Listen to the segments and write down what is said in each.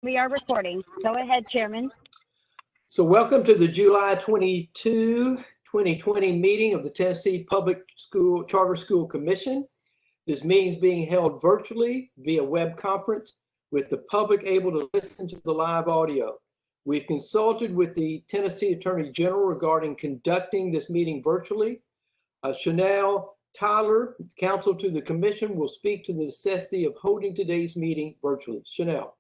We are recording. Go ahead, Chairman. So welcome to the July 22, 2020 meeting of the Tennessee Public School Charter School Commission. This meeting is being held virtually via web conference with the public able to listen to the live audio. We've consulted with the Tennessee Attorney General regarding conducting this meeting virtually. Chanel Tyler, counsel to the commission, will speak to the necessity of holding today's meeting virtually. Chanel.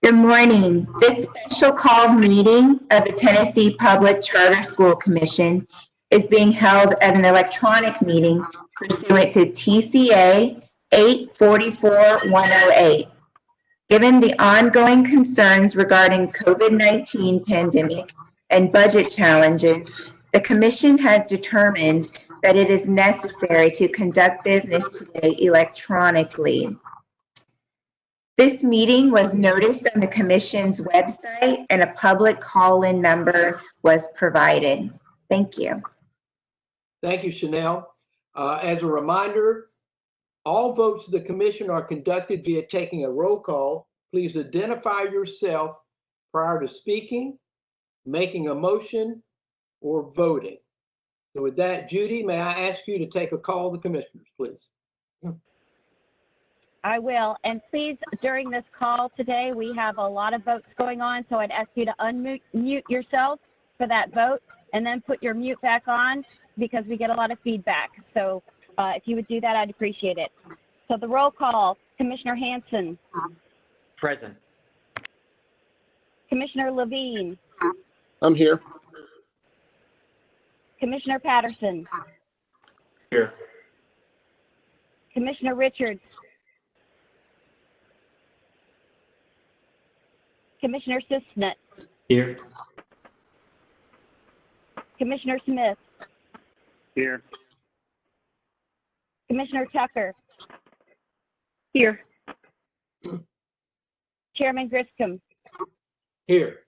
Good morning. This special called meeting of the Tennessee Public Charter School Commission is being held as an electronic meeting pursuant to TCA 844-108. Given the ongoing concerns regarding COVID-19 pandemic and budget challenges, the Commission has determined that it is necessary to conduct business today electronically. This meeting was noticed on the Commission's website and a public call-in number was provided. Thank you. Thank you, Chanel. As a reminder, all votes of the Commission are conducted via taking a roll call. Please identify yourself prior to speaking, making a motion, or voting. So with that, Judy, may I ask you to take a call of the Commissioners, please? I will. And please, during this call today, we have a lot of votes going on, so I'd ask you to unmute yourself for that vote and then put your mute back on because we get a lot of feedback. So if you would do that, I'd appreciate it. So the roll call, Commissioner Hanson. Present. Commissioner Levine. I'm here. Commissioner Patterson. Here. Commissioner Richards. Commissioner Sisnett. Here. Commissioner Smith. Here. Commissioner Tucker. Here. Chairman Griscom. Here.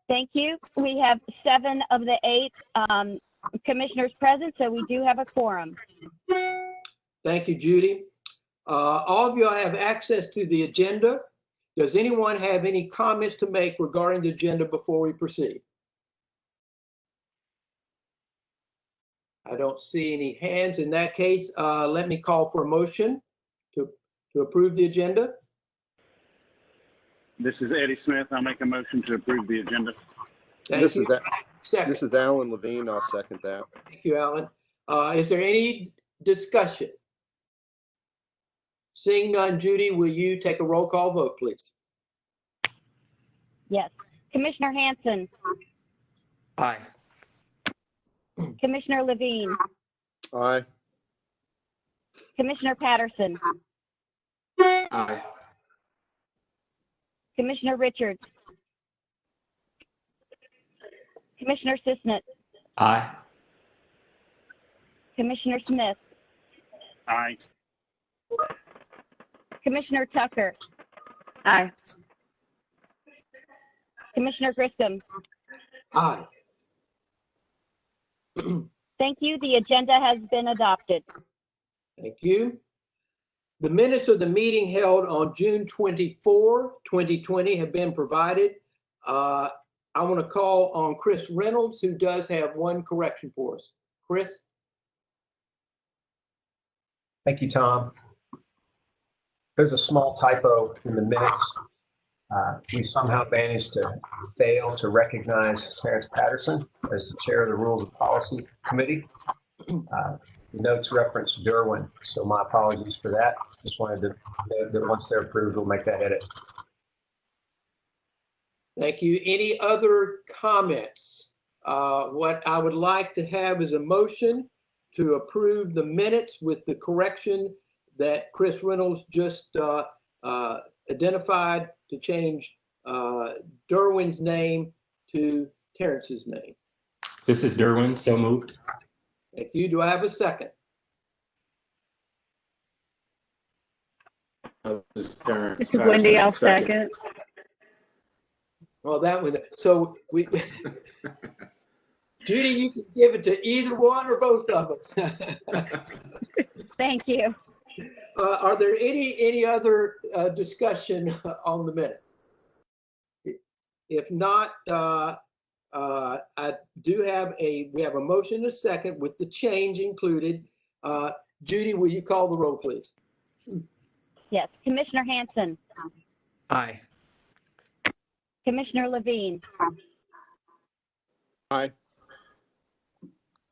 Thank you. We have 7 of the 8 commissioners present, so we do have a quorum. Thank you, Judy. All of you have access to the agenda. Does anyone have any comments to make regarding the agenda before we proceed? I don't see any hands. In that case, let me call for a motion to approve the agenda. This is Eddie Smith. I'll make a motion to approve the agenda. This is Alan Levine. I'll second that. Thank you, Alan. Is there any discussion? Seeing none, Judy, will you take a roll call vote, please? Yes. Commissioner Hanson. Aye. Commissioner Levine. Aye. Commissioner Patterson. Aye. Commissioner Richards. Commissioner Sisnett. Aye. Commissioner Smith. Aye. Commissioner Tucker. Aye. Commissioner Griscom. Aye. Thank you. The agenda has been adopted. Thank you. The minutes of the meeting held on June 24, 2020 have been provided. I want to call on Chris Reynolds, who does have one correction for us. Chris? Thank you, Tom. There's a small typo in the minutes. We somehow managed to fail to recognize Terrence Patterson as the chair of the Rules and Policy Committee. The notes reference Derwin, so my apologies for that. Just wanted to note that once they're approved, we'll make that edit. Thank you. Any other comments? What I would like to have is a motion to approve the minutes with the correction that Chris Reynolds just identified to change Derwin's name to Terrence's name. This is Derwin, so moved. Thank you. Do I have a second? This is Terrence. This is Wendy. I'll second. Well, that one. So we, Judy, you can give it to either one or both of them. Thank you. Are there any other discussion on the minutes? If not, I do have we have a motion and a second with the change included. Judy, will you call the roll, please? Yes. Commissioner Hanson, Aye. Commissioner Levine, Aye.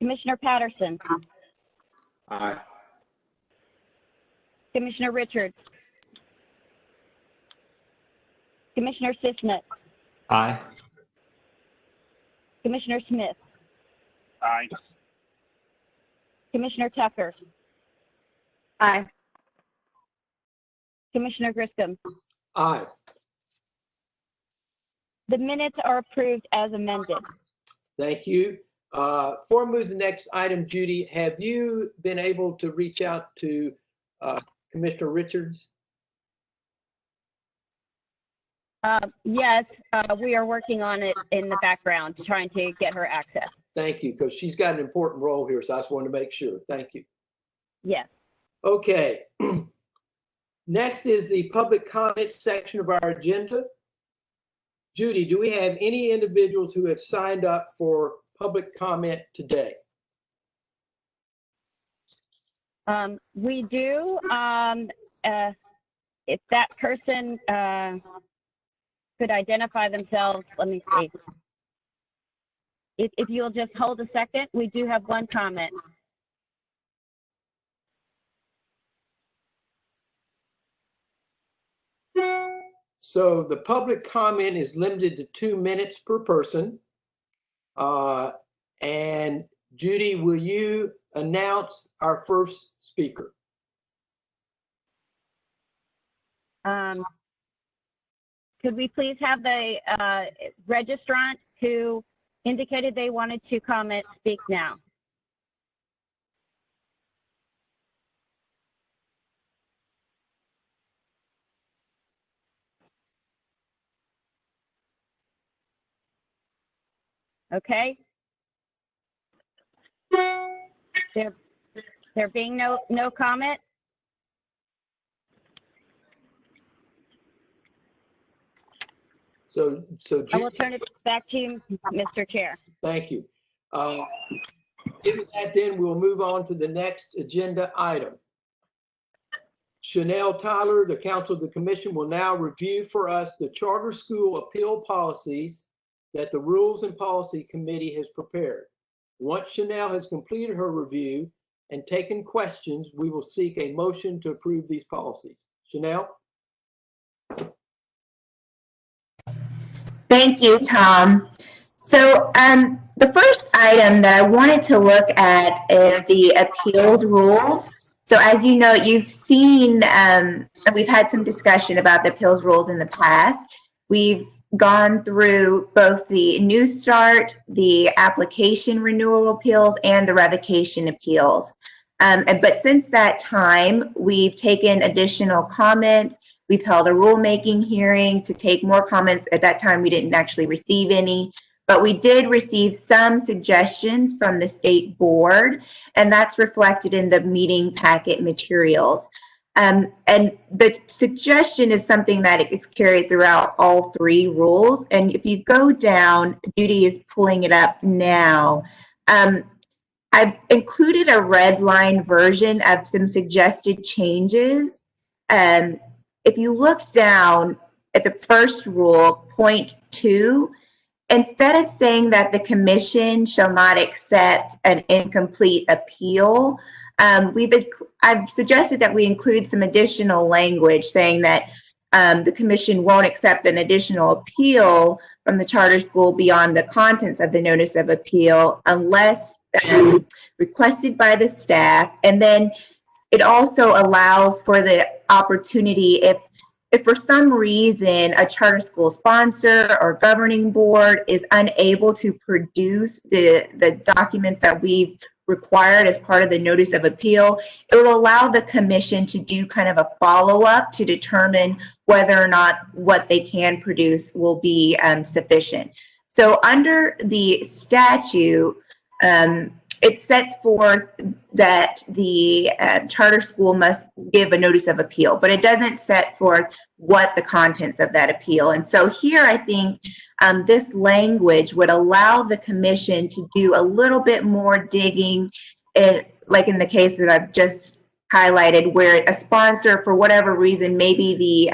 Commissioner Patterson, Aye. Commissioner Richards, Commissioner Sisnett, Aye. Commissioner Smith, Aye. Commissioner Tucker. Aye. Commissioner Griscom. Aye. The minutes are approved as amended. Thank you. Before I move to the next item, Judy, have you been able to reach out to Commissioner Richards? Yes, we are working on it in the background, trying to get her access. Thank you, because she's got an important role here, so I just wanted to make sure. Thank you. Yes. Okay. Next is the public comment section of our agenda. Judy, do we have any individuals who have signed up for public comment today? We do. If that person could identify themselves, let me see. If you'll just hold a second, we do have one comment. So the public comment is limited to 2 minutes per person. And Judy, will you announce our first speaker? Could we please have the registrant who indicated they wanted to comment speak now? Okay. There being no comment. So I will Judy, turn it back to you, Mr. Chair. thank you. Given that, then we'll move on to the next agenda item. Chanel Tyler, the Counsel of the Commission, will now review for us the charter school appeal policies that the Rules and Policy Committee has prepared. Once Chanel has completed her review and taken questions, we will seek a motion to approve these policies. Chanel? Thank you, Tom. So the first item that I wanted to look at is the appeals rules. So as you know, you've seen, we've had some discussion about the appeals rules in the past. We've gone through both the New Start, the application renewal appeals, and the revocation appeals. But since that time, we've taken additional comments. We've held a rulemaking hearing to take more comments. At that time, we didn't actually receive any, but we did receive some suggestions from the state board, and that's reflected in the meeting packet materials. And the suggestion is something that is carried throughout all three rules. And if you go down, Judy is pulling it up now. I've included a red line version of some suggested changes. If you look down at the first rule, point 2, instead of saying that the commission shall not accept an incomplete appeal, I've suggested that we include some additional language saying that the commission won't accept an additional appeal from the charter school beyond the contents of the notice of appeal unless requested by the staff. And then it also allows for the opportunity if for some reason a charter school sponsor or governing board is unable to produce the documents that we've required as part of the notice of appeal, it will allow the commission to do kind of a follow-up to determine whether or not what they can produce will be sufficient. So under the statute, it sets forth that the charter school must give a notice of appeal, but it doesn't set forth what the contents of that appeal. And so here I think this language would allow the commission to do a little bit more digging, like in the case that I've just highlighted, where a sponsor, for whatever reason, maybe the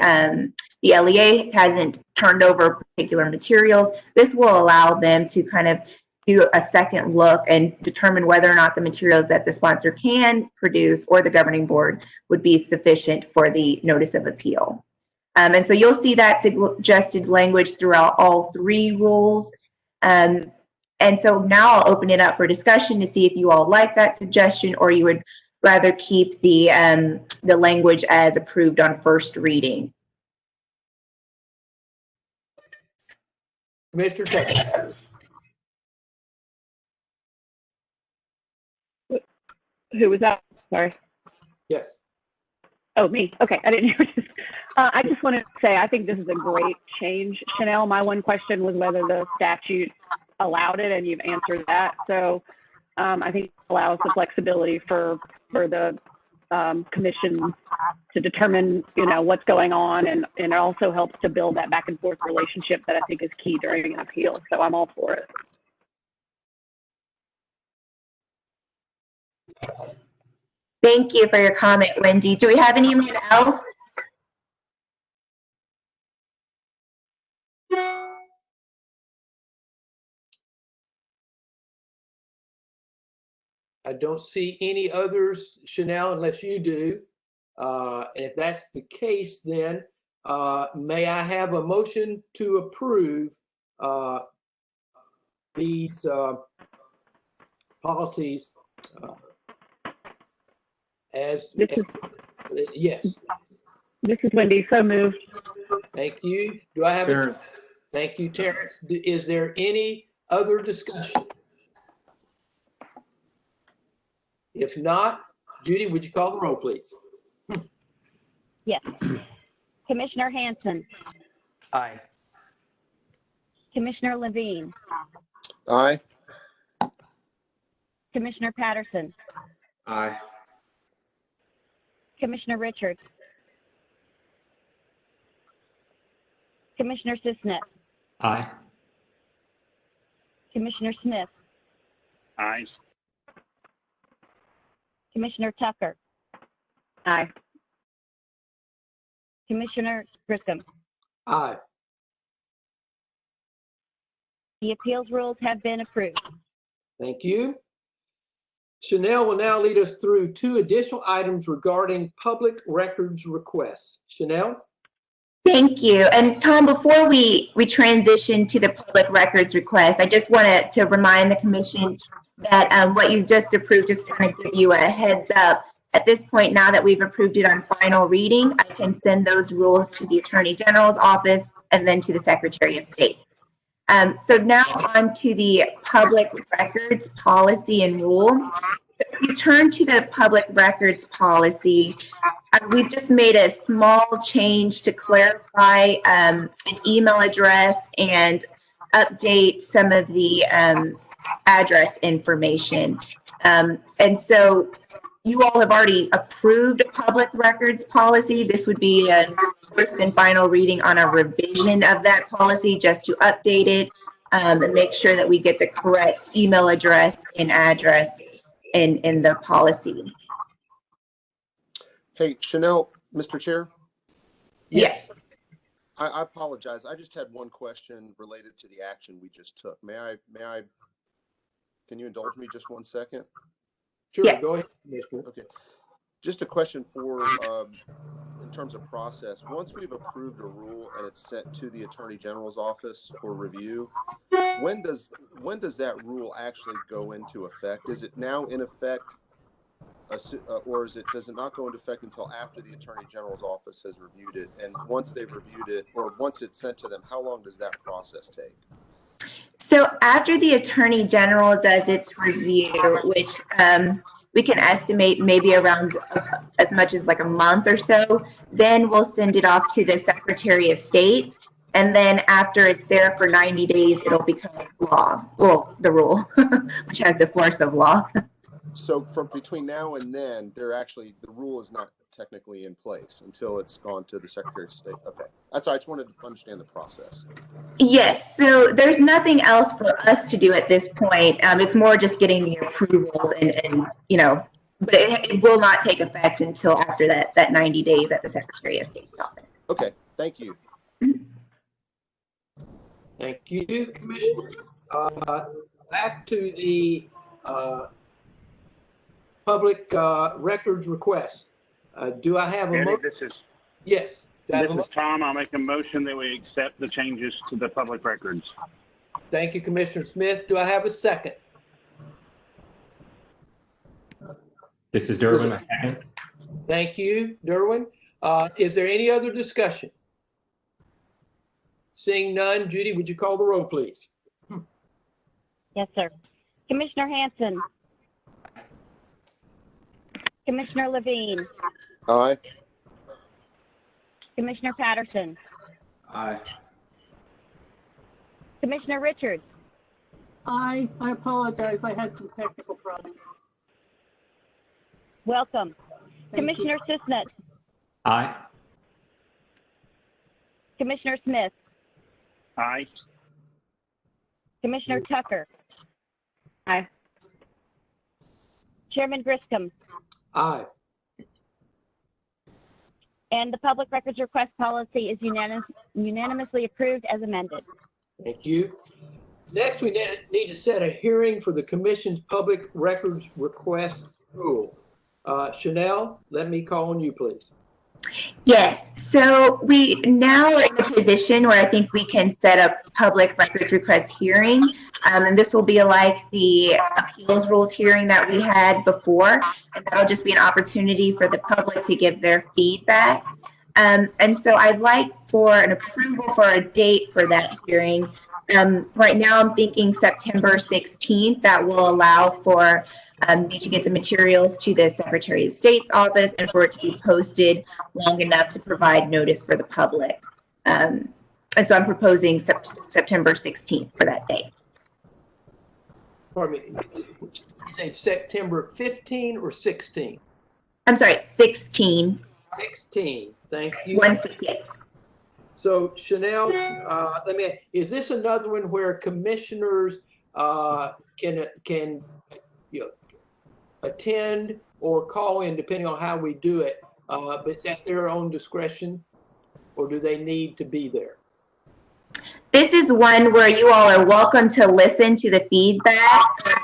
LEA hasn't turned over particular materials. This will allow them to kind of do a second look and determine whether or not the materials that the sponsor can produce or the governing board would be sufficient for the notice of appeal. And so you'll see that suggested language throughout all 3 rules. And so now I'll open it up for discussion to see if you all like that suggestion, or you would rather keep the language as approved on first reading. Commissioner Tucker. Who was that? Sorry. Yes. Oh, me. Okay, I didn't hear this. I just wanted to say I think this is a great change, Chanel. My one question was whether the statute allowed it, and you've answered that. So I think it allows the flexibility for the commission to determine, what's going on, and it also helps to build that back and forth relationship that I think is key during an appeal. So I'm all for it. Thank you for your comment, Wendy. Do we have anyone else? I don't see any others, Chanel, unless you do. And if that's the case, then may I have a motion to approve these policies yes. This is Wendy. So moved. Thank you. Do I have Terrence. Thank you, Terrence. Is there any other discussion? If not, Judy, would you call the roll, please? Yes. Commissioner Hanson, Aye. Commissioner Levine, Aye. Commissioner Patterson, Aye. Commissioner Richards, Commissioner Cisnet, Aye. Commissioner Smith, Aye. Commissioner Tucker, Aye. Commissioner Griscom. Aye. The appeals rules have been approved. Thank you. Chanel will now lead us through 2 additional items regarding public records requests. Chanel? Thank you. And Tom, before we transition to the public records request, I just wanted to remind the commission that what you just approved, just kind of give you a heads up. At this point, now that we've approved it on final reading, I can send those rules to the Attorney General's office and then to the Secretary of State. So now on to the public records policy and rule. If we turn to the public records policy, we've just made a small change to clarify an email address and update some of the address information. And so you all have already approved a public records policy. This would be a first and final reading on a revision of that policy, just to update it and make sure that we get the correct email address and address in the policy. Hey, Chanel, Mr. Chair. Yes. I apologize. I just had one question related to the action we just took. Can you indulge me just 1 second? Sure, Yeah. go ahead, Commissioner. Okay. Just a question for, in terms of process. Once we've approved a rule and it's sent to the Attorney General's office for review, when does that rule actually go into effect? Is it now in effect, or does it not go into effect until after the Attorney General's office has reviewed it? And once they've reviewed it, or once it's sent to them, how long does that process take? So after the Attorney General does its review, which we can estimate maybe around as much as like a month or so, then we'll send it off to the Secretary of State. And then after it's there for 90 days, it'll become law. Well, the rule, which has the force of law. So from between now and then, the rule is not technically in place until it's gone to the Secretary of State. Okay. That's all. I just wanted to understand the process. Yes, so there's nothing else for us to do at this point. It's more just getting the approvals and but it will not take effect until after that 90 days at the Secretary of State's office. Okay. Thank you. Thank you, Commissioner. Back to the public records request. Do I have a Eddie, motion? this is Yes. Do I have a this is Tom. I'll make a motion that we accept the changes to the public records. Thank you, Commissioner Smith. Do I have a second? This is Derwin, I second. Thank you, Derwin. Is there any other discussion? Seeing none, Judy, would you call the roll, please? Yes, sir. Commissioner Hanson. Commissioner Levine. Aye. Commissioner Patterson. Aye. Commissioner Richards. I apologize. I had some technical problems. Welcome. Thank you. Commissioner Sisnett. Aye. Commissioner Smith. Aye. Commissioner Tucker. Aye. Chairman Griscom. Aye. And the public records request policy is unanimously approved as amended. Thank you. Next, we need to set a hearing for the Commission's public records request rule. Chanel, let me call on you, please. Yes, so we now are in a position where I think we can set up public records request hearing. And this will be like the appeals rules hearing that we had before. And that'll just be an opportunity for the public to give their feedback. And so I'd like for an approval for a date for that hearing. Right now I'm thinking September 16th. That will allow for me to get the materials to the Secretary of State's office and for it to be posted long enough to provide notice for the public. And so I'm proposing September 16th for that date. Pardon me, you say September 15 or 16? I'm sorry, 16. 16, thank you. 1/6. So Chanel, let me, is this another one where commissioners can attend or call in depending on how we do it, but it's at their own discretion, or do they need to be there? This is one where you all are welcome to listen to the feedback.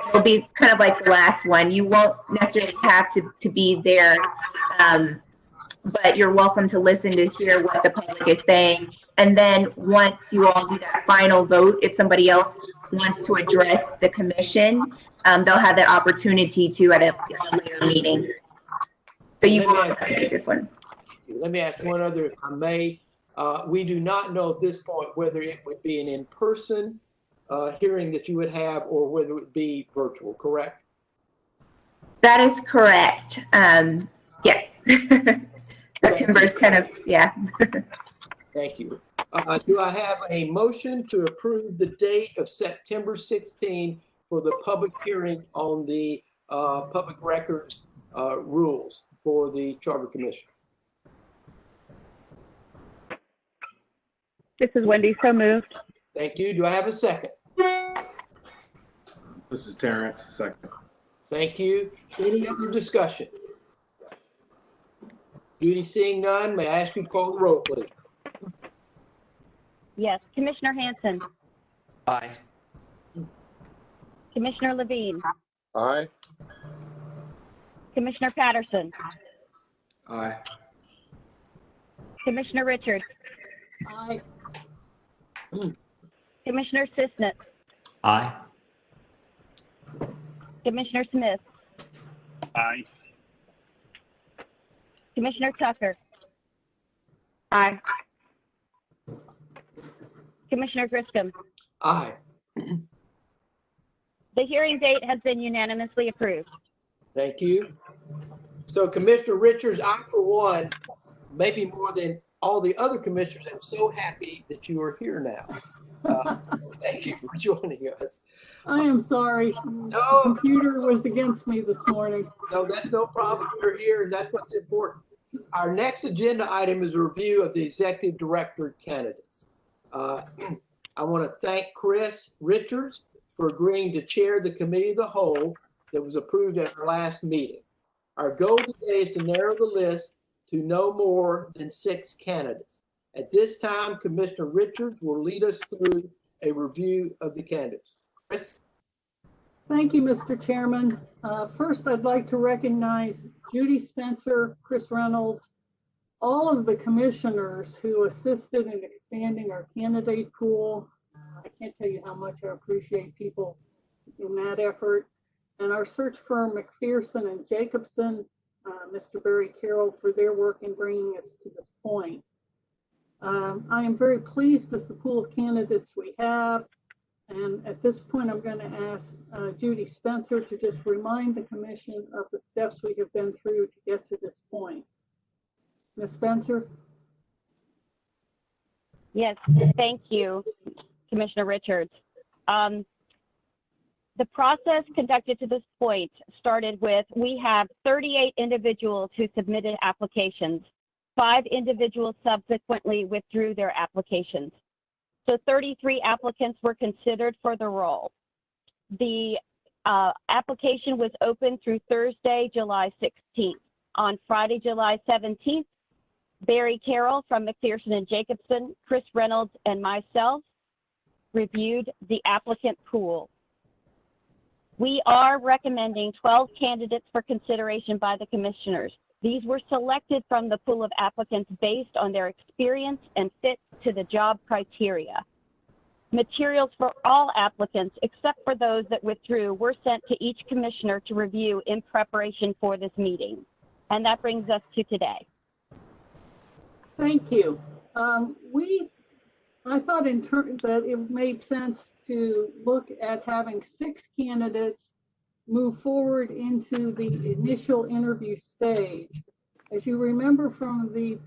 It'll be kind of like the last one. You won't necessarily have to be there, but you're welcome to listen to hear what the public is saying. And then once you all do that final vote, if somebody else wants to address the commission, they'll have that opportunity to at a later meeting. So you will take this one. Let me ask one other, if I may. We do not know at this point whether it would be an in-person hearing that you would have or whether it would be virtual, correct? That is correct. Yes. September's kind of, yeah. Thank you. Do I have a motion to approve the date of September 16 for the public hearing on the public records rules for the Charter Commission? This is Wendy, so moved. Thank you. Do I have a second? This is Terrence, second. Thank you. Any other discussion? Judy, seeing none, may I ask you to call the roll, please? Yes. Commissioner Hanson. Aye. Commissioner Levine. Aye. Commissioner Patterson. Aye. Commissioner Richards. Aye. Commissioner Sisnett. Aye. Commissioner Smith. Aye. Commissioner Tucker. Aye. Commissioner Griscom. Aye. The hearing date has been unanimously approved. Thank you. So Commissioner Richards, I for one, maybe more than all the other commissioners. I'm so happy that you are here now. Thank you for joining us. I am sorry. The No, computer was against me this morning. no, that's no problem. You're here, and that's what's important. Our next agenda item is a review of the executive director candidates. I want to thank Chris Richards for agreeing to chair the committee of the whole that was approved at our last meeting. Our goal today is to narrow the list to no more than 6 candidates. At this time, Commissioner Richards will lead us through a review of the candidates. Chris? Thank you, Mr. Chairman. First, I'd like to recognize Judy Spencer, Chris Reynolds, all of the commissioners who assisted in expanding our candidate pool. I can't tell you how much I appreciate people in that effort. And our search firm, McPherson and Jacobson, Mr. Barry Carroll, for their work in bringing us to this point. I am very pleased with the pool of candidates we have. And at this point, I'm going to ask Judy Spencer to just remind the commission of the steps we have been through to get to this point. Ms. Spencer? Yes, thank you, Commissioner Richards. The process conducted to this point started with, we have 38 individuals who submitted applications. 5 individuals subsequently withdrew their applications. So 33 applicants were considered for the role. The application was open through Thursday, July 16th. On Friday, July 17th, Barry Carroll from McPherson and Jacobson, Chris Reynolds, and myself reviewed the applicant pool. We are recommending 12 candidates for consideration by the commissioners. These were selected from the pool of applicants based on their experience and fit to the job criteria. Materials for all applicants, except for those that withdrew, were sent to each commissioner to review in preparation for this meeting. And that brings us to today. Thank you. I thought that it made sense to look at having 6 candidates move forward into the initial interview stage. As you remember from the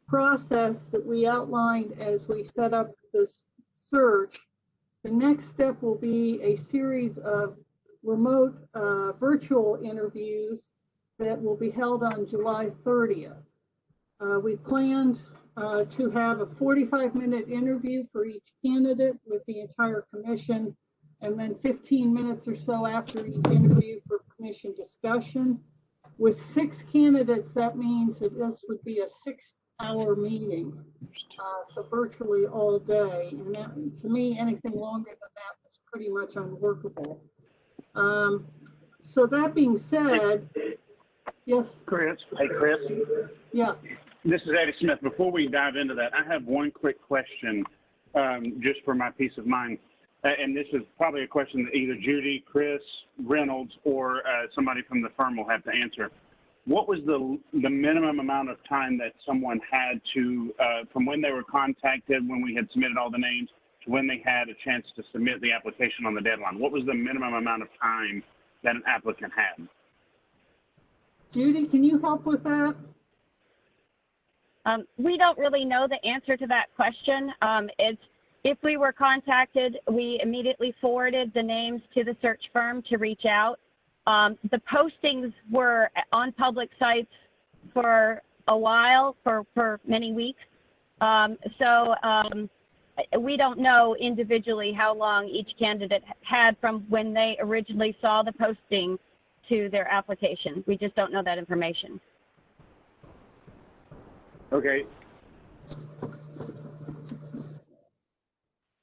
process that we outlined as we set up this search, the next step will be a series of remote virtual interviews that will be held on July 30th. We planned to have a 45-minute interview for each candidate with the entire commission, and then 15 minutes or so after each interview for commission discussion. With 6 candidates, that means that this would be a 6-hour meeting, so virtually all day. And that, to me, anything longer than that was pretty much unworkable. So that being said, yes? Chris, hey Chris. Yeah. This is Eddie Smith. Before we dive into that, I have one quick question just for my peace of mind. And this is probably a question that either Judy, Chris, Reynolds, or somebody from the firm will have to answer. What was the minimum amount of time that someone had to, from when they were contacted, when we had submitted all the names, to when they had a chance to submit the application on the deadline? What was the minimum amount of time that an applicant had? Judy, can you help with that? We don't really know the answer to that question. If we were contacted, we immediately forwarded the names to the search firm to reach out. The postings were on public sites for a while, for many weeks. We don't know individually how long each candidate had from when they originally saw the posting to their application. We just don't know that information. Okay.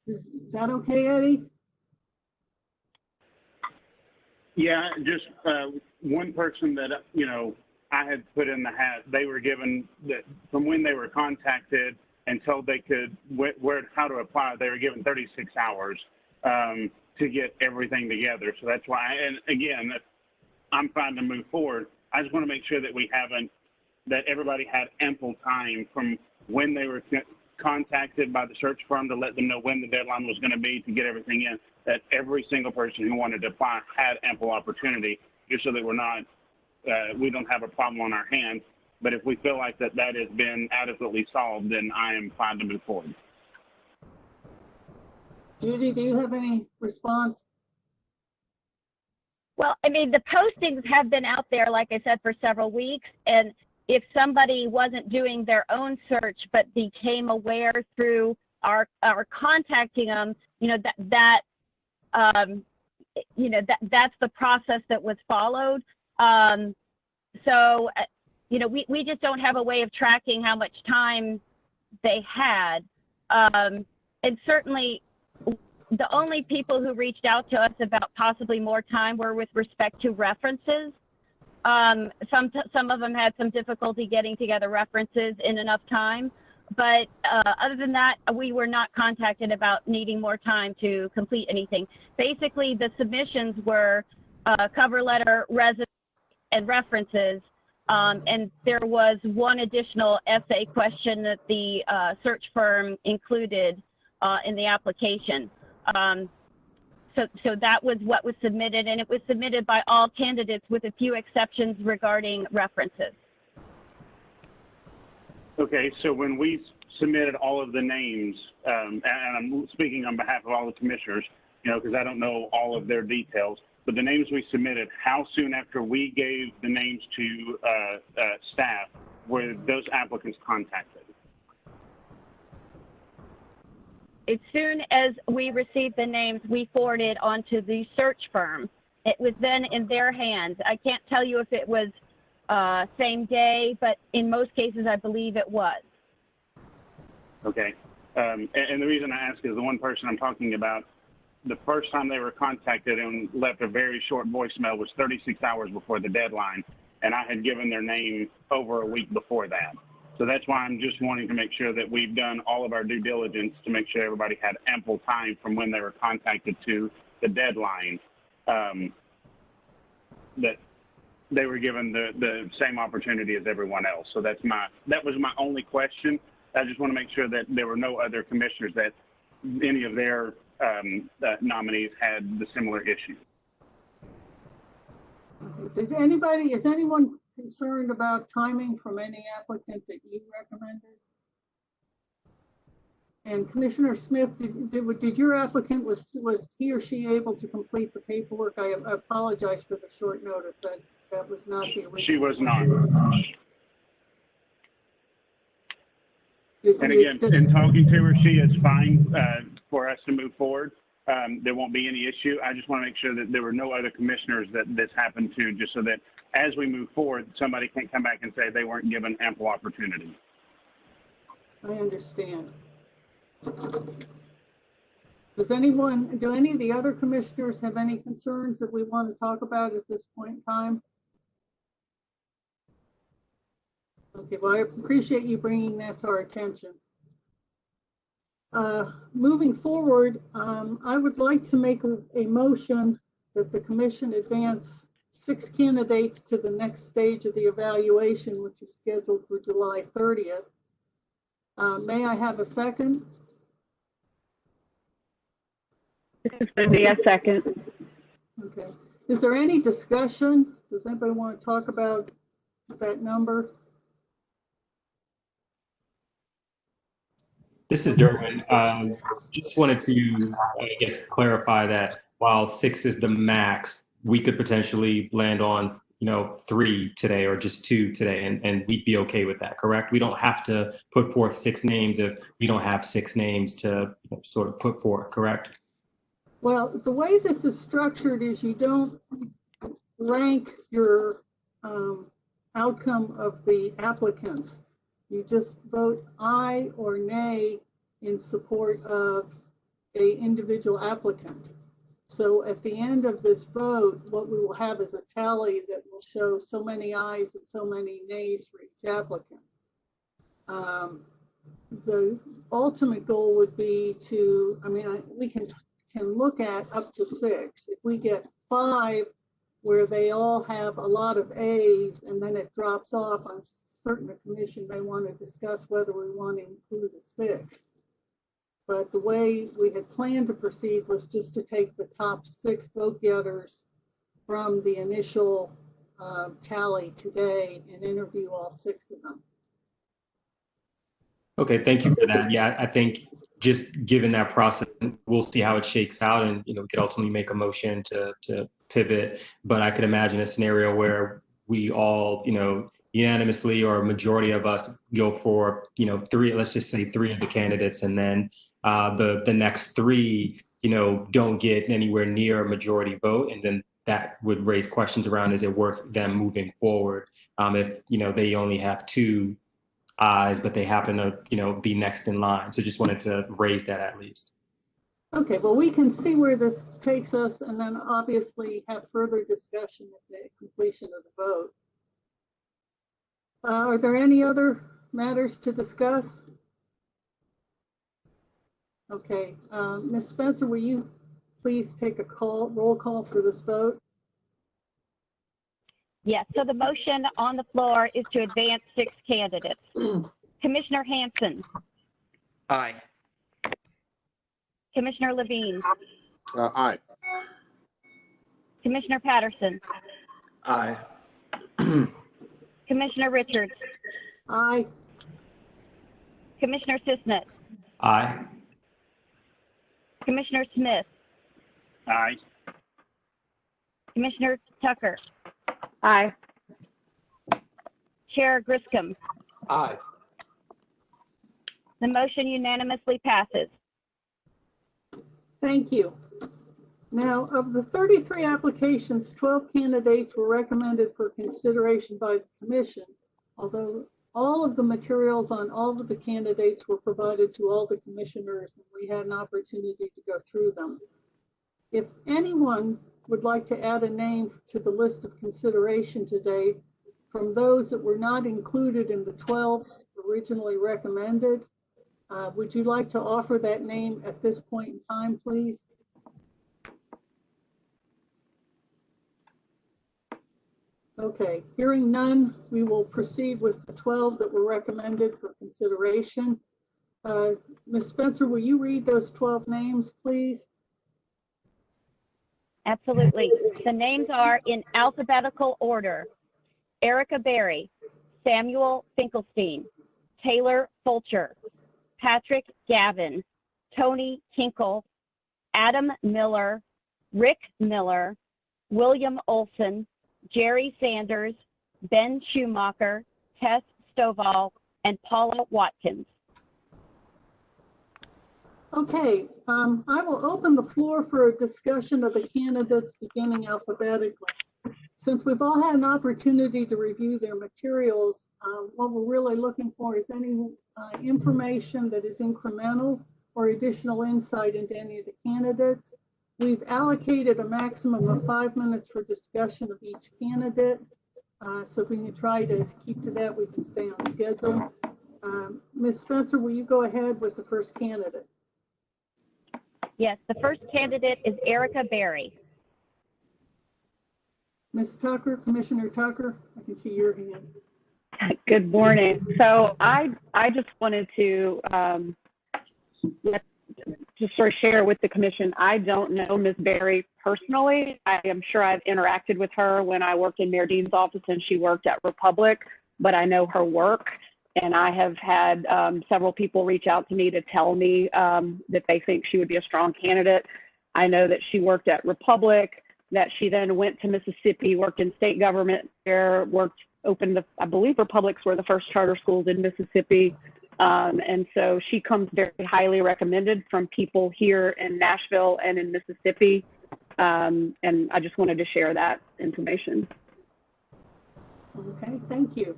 Is that okay, Eddie? Yeah, just one person that, you know, I had put in the hat, they were given, that from when they were contacted until they could, how to apply, they were given 36 hours to get everything together. So that's why, and again, I'm fine to move forward. I just want to make sure that we haven't, that everybody had ample time from when they were contacted by the search firm to let them know when the deadline was going to be to get everything in, that every single person who wanted to apply had ample opportunity, just so that we're not, we don't have a problem on our hands. But if we feel like that has been adequately solved, then I am fine to move forward. Judy, do you have any response? Well, I mean, the postings have been out there, like I said, for several weeks. And if somebody wasn't doing their own search, but became aware through our contacting them, that's the process that was followed. We just don't have a way of tracking how much time they had. And certainly, the only people who reached out to us about possibly more time were with respect to references. Some of them had some difficulty getting together references in enough time. But other than that, we were not contacted about needing more time to complete anything. Basically, the submissions were cover letter, resume, and references. And there was one additional essay question that the search firm included in the application. So that was what was submitted, and it was submitted by all candidates with a few exceptions regarding references. Okay, so when we submitted all of the names, and I'm speaking on behalf of all the commissioners, because I don't know all of their details, but the names we submitted, how soon after we gave the names to staff were those applicants contacted? As soon as we received the names, we forwarded onto the search firm. It was then in their hands. I can't tell you if it was same day, but in most cases, I believe it was. Okay. And the reason I ask is the one person I'm talking about, the first time they were contacted and left a very short voicemail was 36 hours before the deadline, and I had given their name over a week before that. So that's why I'm just wanting to make sure that we've done all of our due diligence to make sure everybody had ample time from when they were contacted to the deadline, that they were given the same opportunity as everyone else. So that was my only question. I just want to make sure that there were no other commissioners that any of their nominees had the similar issue. Is anyone concerned about timing from any applicant that you recommended? And Commissioner Smith, did your applicant, was he or she able to complete the paperwork? I apologize for the short notice. That was not the original. She was not. And again, in talking to her, she is fine for us to move forward. There won't be any issue. I just want to make sure that there were no other commissioners that this happened to, just so that as we move forward, somebody can't come back and say they weren't given ample opportunity. I understand. Do any of the other commissioners have any concerns that we want to talk about at this point in time? Okay, well, I appreciate you bringing that to our attention. Moving forward, I would like to make a motion that the commission advance 6 candidates to the next stage of the evaluation, which is scheduled for July 30th. May I have a second? This is going to be a second. Okay. Is there any discussion? Does anybody want to talk about that number? This is Derwin. Just wanted to, clarify that while 6 is the max, we could potentially land on, 3 today or just 2 today, and we'd be okay with that, correct? We don't have to put forth 6 names if we don't have 6 names to sort of put forth, correct? Well, the way this is structured is you don't rank your outcome of the applicants. You just vote aye or nay in support of an individual applicant. So at the end of this vote, what we will have is a tally that will show so many ayes and so many nays for each applicant. The ultimate goal would be to, we can look at up to 6. If we get 5 where they all have a lot of A's and then it drops off, I'm certain the commission may want to discuss whether we want to include a 6th. But the way we had planned to proceed was just to take the top 6 vote getters from the initial tally today and interview all 6 of them. Okay, thank you for that. Yeah, I think just given that process, we'll see how it shakes out, and we could ultimately make a motion to pivot. But I could imagine a scenario where we all, unanimously or a majority of us go for, 3. Let's just say 3 of the candidates, and then the next 3, don't get anywhere near a majority vote, and then that would raise questions around, is it worth them moving forward if they only have 2 eyes, but they happen to, be next in line. So just wanted to raise that at least. Okay, well, we can see where this takes us and then obviously have further discussion at the completion of the vote. Are there any other matters to discuss? Okay, Ms. Spencer, will you please take a roll call for this vote? Yes, so the motion on the floor is to advance 6 candidates. Commissioner Hanson, Aye. Commissioner Levine, Aye. Commissioner Patterson, Aye. Commissioner Richards, Aye. Commissioner Sisnet, Aye. Commissioner Smith, Aye. Commissioner Tucker, Aye. Chair Griscom. Aye. The motion unanimously passes. Thank you. Now, of the 33 applications, 12 candidates were recommended for consideration by the commission, although all of the materials on all of the candidates were provided to all the commissioners, and we had an opportunity to go through them. If anyone would like to add a name to the list of consideration today from those that were not included in the 12 originally recommended, would you like to offer that name at this point in time, please? Okay, hearing none, we will proceed with the 12 that were recommended for consideration. Ms. Spencer, will you read those 12 names, please? Absolutely. The names are in alphabetical order: Erica Berry, Samuel Finkelstein, Taylor Fulcher, Patrick Gavin, Tony Kinkle, Adam Miller, Rick Miller, William Olson, Jerry Sanders, Ben Schumacher, Tess Stovall, and Paula Watkins. Okay, I will open the floor for a discussion of the candidates beginning alphabetically. Since we've all had an opportunity to review their materials, what we're really looking for is any information that is incremental or additional insight into any of the candidates. We've allocated a maximum of 5 minutes for discussion of each candidate. So if we can try to keep to that, we can stay on schedule. Ms. Spencer, will you go ahead with the first candidate? Yes, the first candidate is Erica Berry. Ms. Tucker, Commissioner Tucker, I can see your hand. Good morning. So I just wanted to just sort of share with the commission. I don't know Ms. Berry personally. I am sure I've interacted with her when I worked in Mayor Dean's office and she worked at Republic, but I know her work. And I have had several people reach out to me to tell me that they think she would be a strong candidate. I know that she worked at Republic, that she then went to Mississippi, worked in state government there, opened I believe Republic's were the first charter schools in Mississippi. And so she comes very highly recommended from people here in Nashville and in Mississippi. And I just wanted to share that information. Okay, thank you.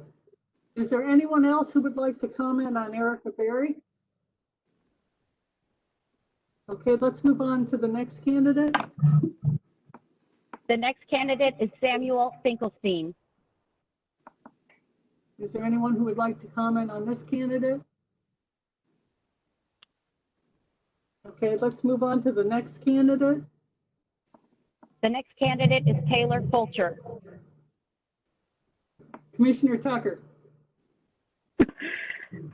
Is there anyone else who would like to comment on Erica Berry? Okay, let's move on to the next candidate. The next candidate is Samuel Finkelstein. Is there anyone who would like to comment on this candidate? Okay, let's move on to the next candidate. The next candidate is Taylor Fulcher. Commissioner Tucker.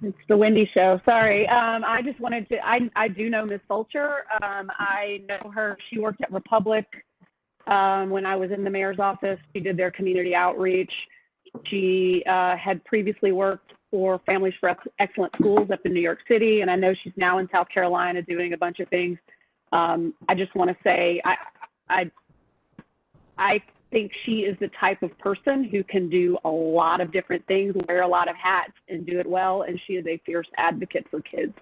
It's the Wendy show. Sorry. I just wanted to, I do know Ms. Fulcher. I know her. She worked at Republic when I was in the mayor's office. She did their community outreach. She had previously worked for Families for Excellent Schools up in New York City, and I know she's now in South Carolina doing a bunch of things. I just want to say I think she is the type of person who can do a lot of different things, wear a lot of hats, and do it well, and she is a fierce advocate for kids.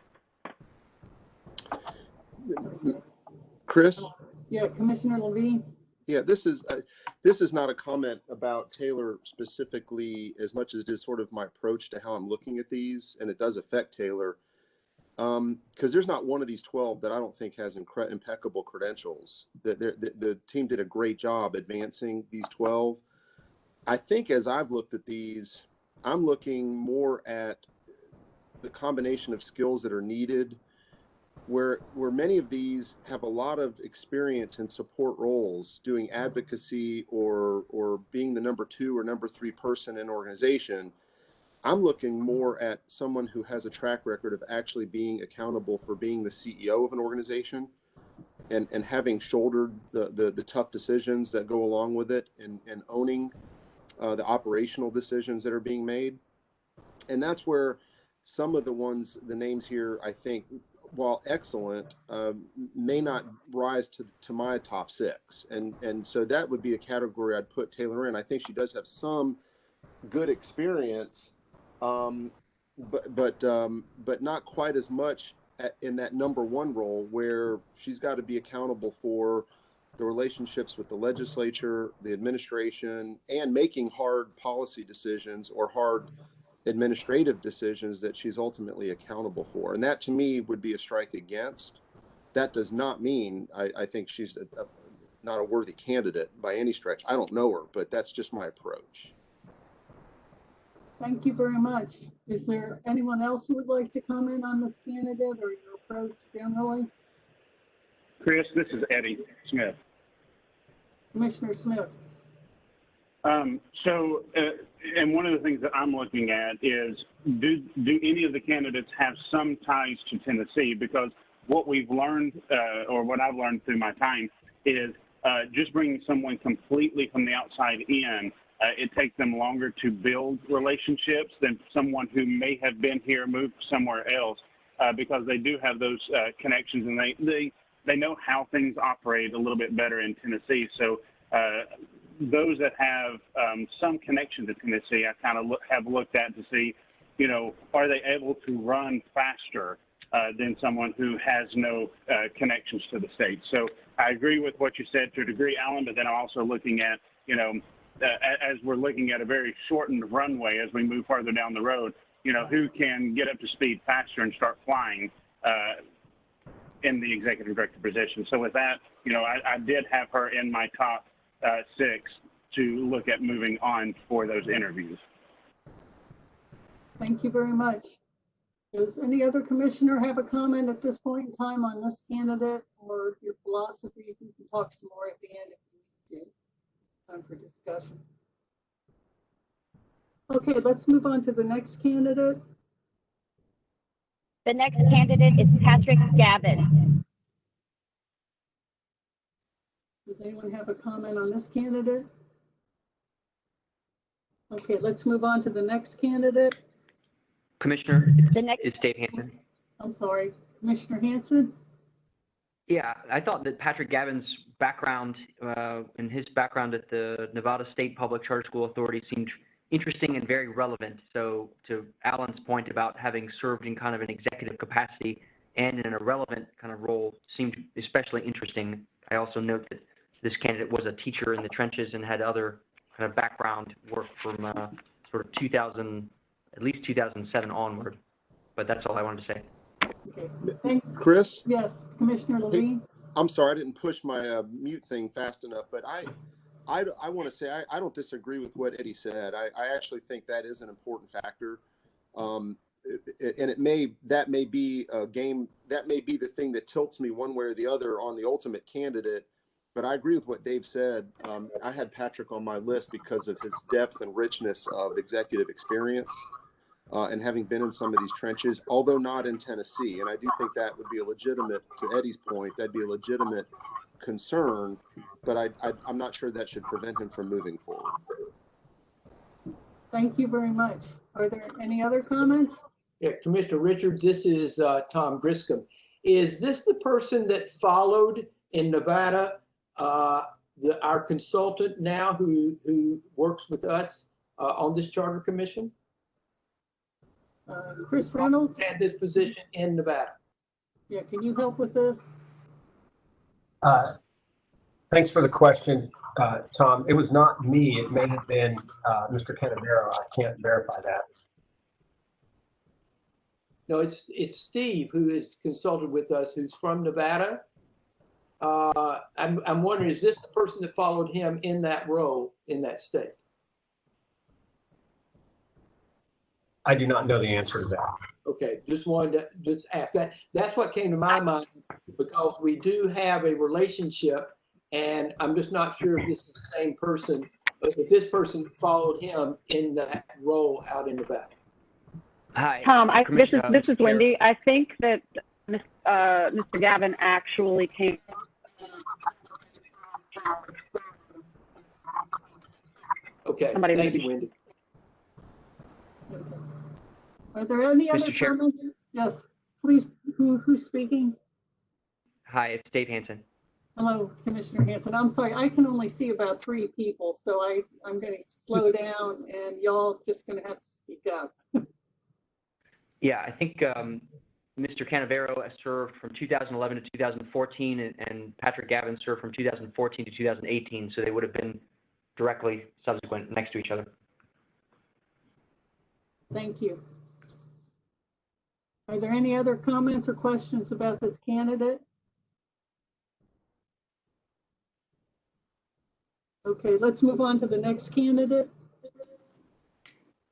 Chris? Yeah, Commissioner Levine. Yeah, this is not a comment about Taylor specifically as much as it is sort of my approach to how I'm looking at these, and it does affect Taylor. Because there's not one of these 12 that I don't think has impeccable credentials. The team did a great job advancing these 12. I think as I've looked at these, I'm looking more at the combination of skills that are needed, where many of these have a lot of experience in support roles, doing advocacy or being the number 2 or number 3 person in an organization. I'm looking more at someone who has a track record of actually being accountable for being the CEO of an organization and having shouldered the tough decisions that go along with it and owning the operational decisions that are being made. And that's where some of the names here, I think, while excellent, may not rise to my top 6. And so that would be a category I'd put Taylor in. I think she does have some good experience, but not quite as much in that number 1 role, where she's got to be accountable for the relationships with the legislature, the administration, and making hard policy decisions or hard administrative decisions that she's ultimately accountable for. And that to me would be a strike against. That does not mean I think she's not a worthy candidate by any stretch. I don't know her, but that's just my approach. Thank you very much. Is there anyone else who would like to comment on this candidate or your approach generally? Chris, this is Eddie Smith. Commissioner Smith. And one of the things that I'm looking at is, do any of the candidates have some ties to Tennessee? Because what we've learned, or what I've learned through my time, is just bringing someone completely from the outside in, it takes them longer to build relationships than someone who may have been here, moved somewhere else, because they do have those connections, and they know how things operate a little bit better in Tennessee. So those that have some connection to Tennessee, I kind of have looked at to see, are they able to run faster than someone who has no connections to the state? So I agree with what you said to a degree, Alan, but then I'm also looking at, as we're looking at a very shortened runway as we move farther down the road, who can get up to speed faster and start flying in the executive director position. So with that, I did have her in my top 6 to look at moving on for those interviews. Thank you very much. Does any other commissioner have a comment at this point in time on this candidate or your philosophy? You can talk some more at the end if you need to. Time for discussion. Okay, let's move on to the next candidate. The next candidate is Patrick Gavin. Does anyone have a comment on this candidate? Okay, let's move on to the next candidate. Commissioner, The next it's Dave Hansen. I'm sorry, Commissioner Hansen. Yeah, I thought that Patrick Gavin's background and his background at the Nevada State Public Charter School Authority seemed interesting and very relevant. So to Alan's point about having served in kind of an executive capacity and in a relevant kind of role seemed especially interesting. I also note that this candidate was a teacher in the trenches and had other kind of background work from sort of 2000, at least 2007 onward. But that's all I wanted to say. Okay. Chris? Yes, Commissioner Levine. I'm sorry, I didn't push my mute thing fast enough, but I want to say I don't disagree with what Eddie said. I actually think that is an important factor, and that may be a game, that may be the thing that tilts me one way or the other on the ultimate candidate. But I agree with what Dave said. I had Patrick on my list because of his depth and richness of executive experience. And having been in some of these trenches, although not in Tennessee. And I do think that would be a legitimate, to Eddie's point, that'd be a legitimate concern, but I'm not sure that should prevent him from moving forward. Thank you very much. Are there any other comments? Yeah, Commissioner Richards, this is Tom Griscom. Is this the person that followed in Nevada, our consultant now who works with us on this charter commission? Chris Reynolds? Had this position in Nevada. Yeah, can you help with this? Thanks for the question, Tom. It was not me. It may have been Mr. Canavero. I can't verify that. No, it's Steve who is consulted with us, who's from Nevada. I'm wondering, is this the person that followed him in that role in that state? I do not know the answer to that. Okay, just wanted to just ask that. That's what came to my mind, because we do have a relationship, and I'm just not sure if this is the same person, but if this person followed him in that role out in Nevada. Hi, Tom, this is Chair. Wendy. I think that Mr. Gavin actually came. Okay, Somebody thank maybe- you, Wendy. Are there any other Mr. Chair. comments? Yes, please. Who's speaking? Hi, it's Dave Hansen. Hello, Commissioner Hanson. I'm sorry, I can only see about 3 people, so I'm going to slow down, and y'all just going to have to speak up. Yeah, I think Mr. Canavero served from 2011 to 2014, and Patrick Gavin served from 2014 to 2018, so they would have been directly subsequent next to each other. Thank you. Are there any other comments or questions about this candidate? Okay, let's move on to the next candidate.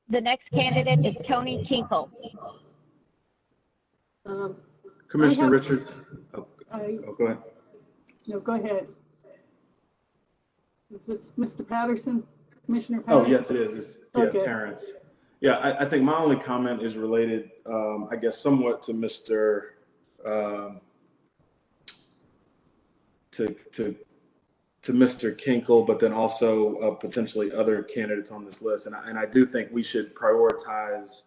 The next candidate is Tony Kinkle. Commissioner have- Richards. Go Go ahead. No, go ahead. Is this Mr. Patterson? Commissioner Oh, Patterson? yes, it is. It's Okay. Terrence. Yeah, I think my only comment is related, I guess, somewhat to Mr. To Mr. Kinkle, but then also potentially other candidates on this list. And I do think we should prioritize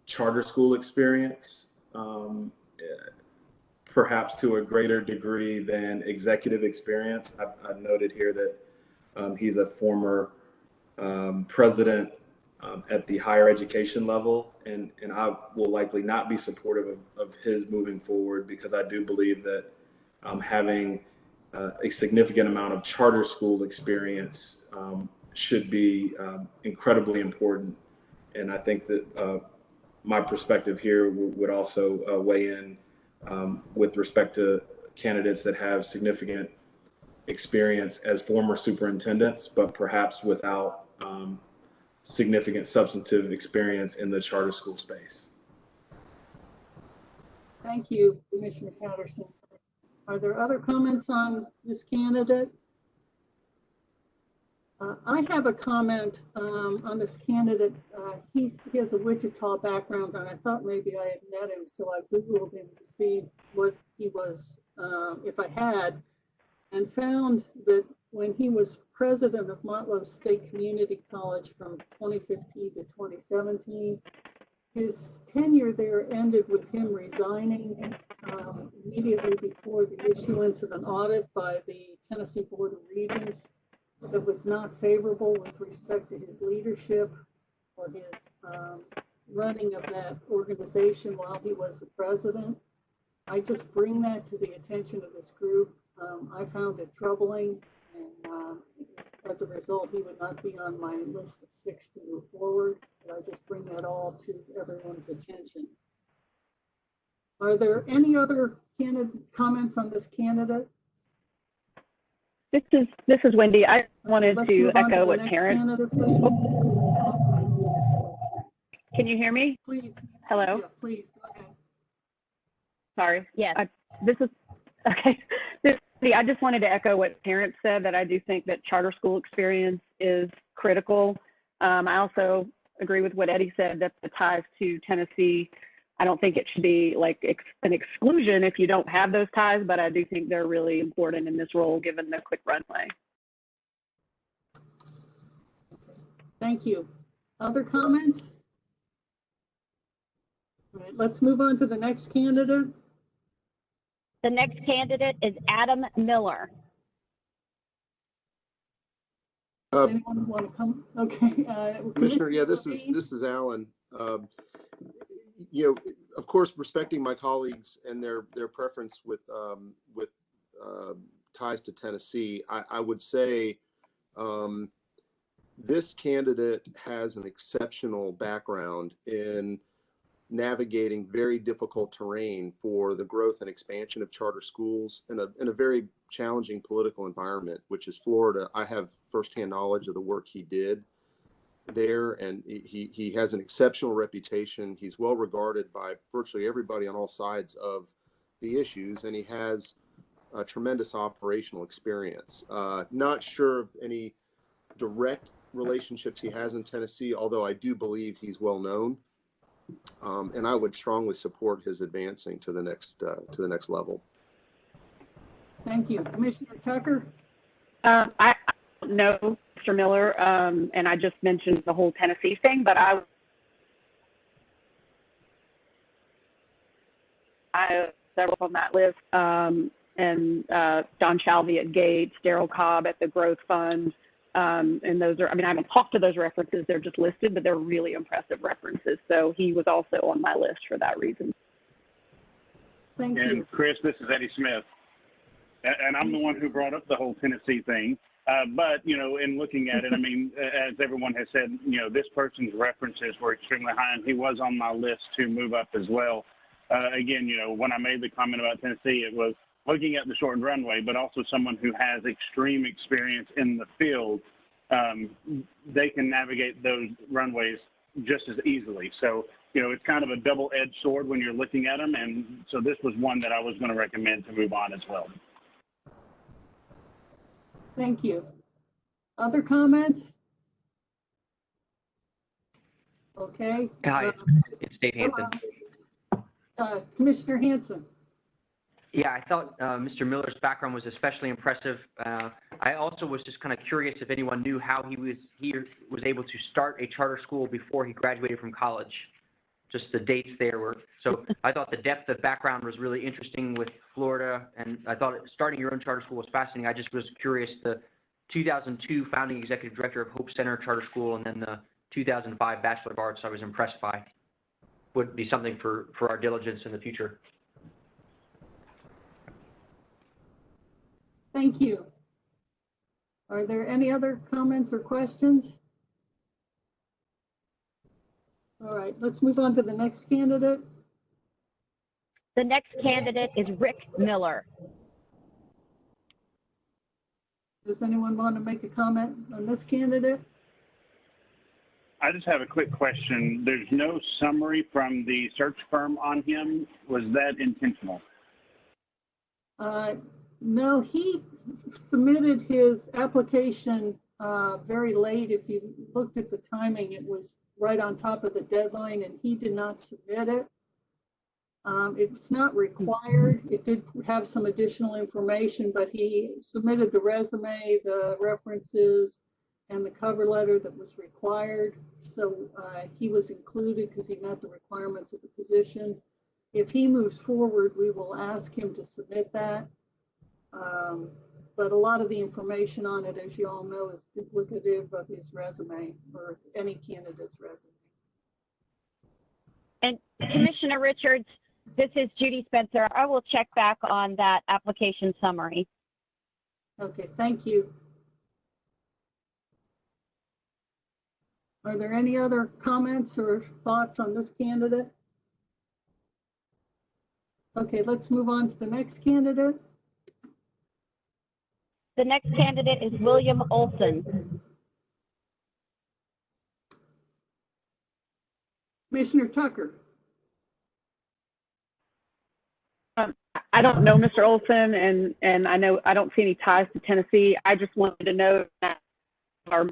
charter school experience, perhaps to a greater degree than executive experience. I've noted here that he's a former president at the higher education level, and I will likely not be supportive of his moving forward, because I do believe that having a significant amount of charter school experience should be incredibly important. And I think that my perspective here would also weigh in with respect to candidates that have significant experience as former superintendents, but perhaps without significant substantive experience in the charter school space. Thank you, Commissioner Patterson. Are there other comments on this candidate? I have a comment on this candidate. He has a Wichita background, and I thought maybe I had met him, so I Googled him to see what he was, if I had, and found that when he was president of Motlow State Community College from 2015 to 2017, his tenure there ended with him resigning immediately before the issuance of an audit by the Tennessee Board of Regents that was not favorable with respect to his leadership or his running of that organization while he was the president. I just bring that to the attention of this group. I found it troubling, and as a result, he would not be on my list of 6 to move forward. But I just bring that all to everyone's attention. Are there any other comments on this candidate? This is Wendy. I wanted Let's to move on echo the what next Terrence. candidate, please. Can you hear me? Please. Hello. Yeah, please, go ahead. Sorry. Yes. This is okay. I just wanted to echo what Terrence said, that I do think that charter school experience is critical. I also agree with what Eddie said, that the ties to Tennessee I don't think it should be like an exclusion if you don't have those ties, but I do think they're really important in this role given the quick runway. Thank you. Other comments? All right, let's move on to the next candidate. The next candidate is Adam Miller. Anyone want to come? Okay. Commissioner, yeah, this is Alan. You know, of course, respecting my colleagues and their preference with ties to Tennessee, I would say this candidate has an exceptional background in navigating very difficult terrain for the growth and expansion of charter schools in a very challenging political environment, which is Florida. I have firsthand knowledge of the work he did there, and he has an exceptional reputation. He's well regarded by virtually everybody on all sides of the issues, and he has a tremendous operational experience. Not sure of any direct relationships he has in Tennessee, although I do believe he's well known. And I would strongly support his advancing to the next level. Thank you. Commissioner Tucker? I don't know Mr. Miller, and I just mentioned the whole Tennessee thing, but I have several on that list, and Don Shalvey at Gates, Daryl Cobb at the Growth Fund, and those are, I mean, I haven't talked to those references, they're just listed, but they're really impressive references. So he was also on my list for that reason. Thank and you. Chris, this is Eddie Smith. And I'm the one who brought up the whole Tennessee thing. But, you know, in looking at it, I mean, as everyone has said, you know, this person's references were extremely high, and he was on my list to move up as well. Again, you know, when I made the comment about Tennessee, it was looking at the shortened runway, but also someone who has extreme experience in the field. They can navigate those runways just as easily. So, you know, it's kind of a double-edged sword when you're looking at them. And so this was one that I was going to recommend to move on as well. Thank you. Other comments? Okay. Hi, it's Dave Hanson. Commissioner Hanson. Yeah, I thought Mr. Miller's background was especially impressive. I also was just kind of curious if anyone knew how he was able to start a charter school before he graduated from college. Just the dates there were. So I thought the depth of background was really interesting with Florida, and I thought starting your own charter school was fascinating. I just was curious, the 2002 founding executive director of Hope Center Charter School, and then the 2005 Bachelor of Arts I was impressed by. Would be something for our diligence in the future. Thank you. Are there any other comments or questions? All right, let's move on to the next candidate. The next candidate is Rick Miller. Does anyone want to make a comment on this candidate? I just have a quick question. There's no summary from the search firm on him. Was that intentional? No, he submitted his application very late. If you looked at the timing, it was right on top of the deadline, and he did not submit it. It's not required. It did have some additional information, but he submitted the resume, the references, and the cover letter that was required. So he was included because he met the requirements of the position. If he moves forward, we will ask him to submit that. But a lot of the information on it, as you all know, is duplicative of his resume or any candidate's resume. And Commissioner Richards, this is Judy Spencer. I will check back on that application summary. Okay, thank you. Are there any other comments or thoughts on this candidate? Okay, let's move on to the next candidate. The next candidate is William Olson. Commissioner Tucker. I don't know Mr. Olson, and I know I don't see any ties to Tennessee. I just wanted to know that our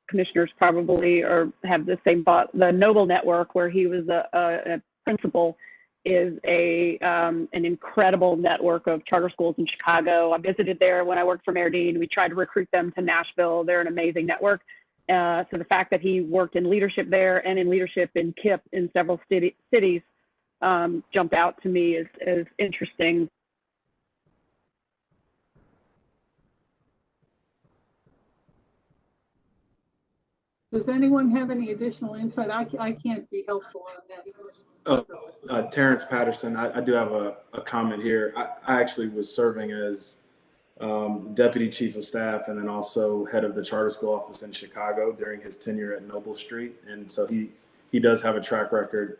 commissioners probably or have the same thought. The Noble Network, where he was a principal is an incredible network of charter schools in Chicago. I visited there when I worked for Mayor Dean. We tried to recruit them to Nashville. They're an amazing network. So the fact that he worked in leadership there and in leadership in KIPP in several cities jumped out to me as interesting. Does anyone have any additional insight? I can't be helpful on that. Terrence Patterson, I do have a comment here. I actually was serving as Deputy Chief of Staff and then also head of the charter school office in Chicago during his tenure at Noble Street. And so he does have a track record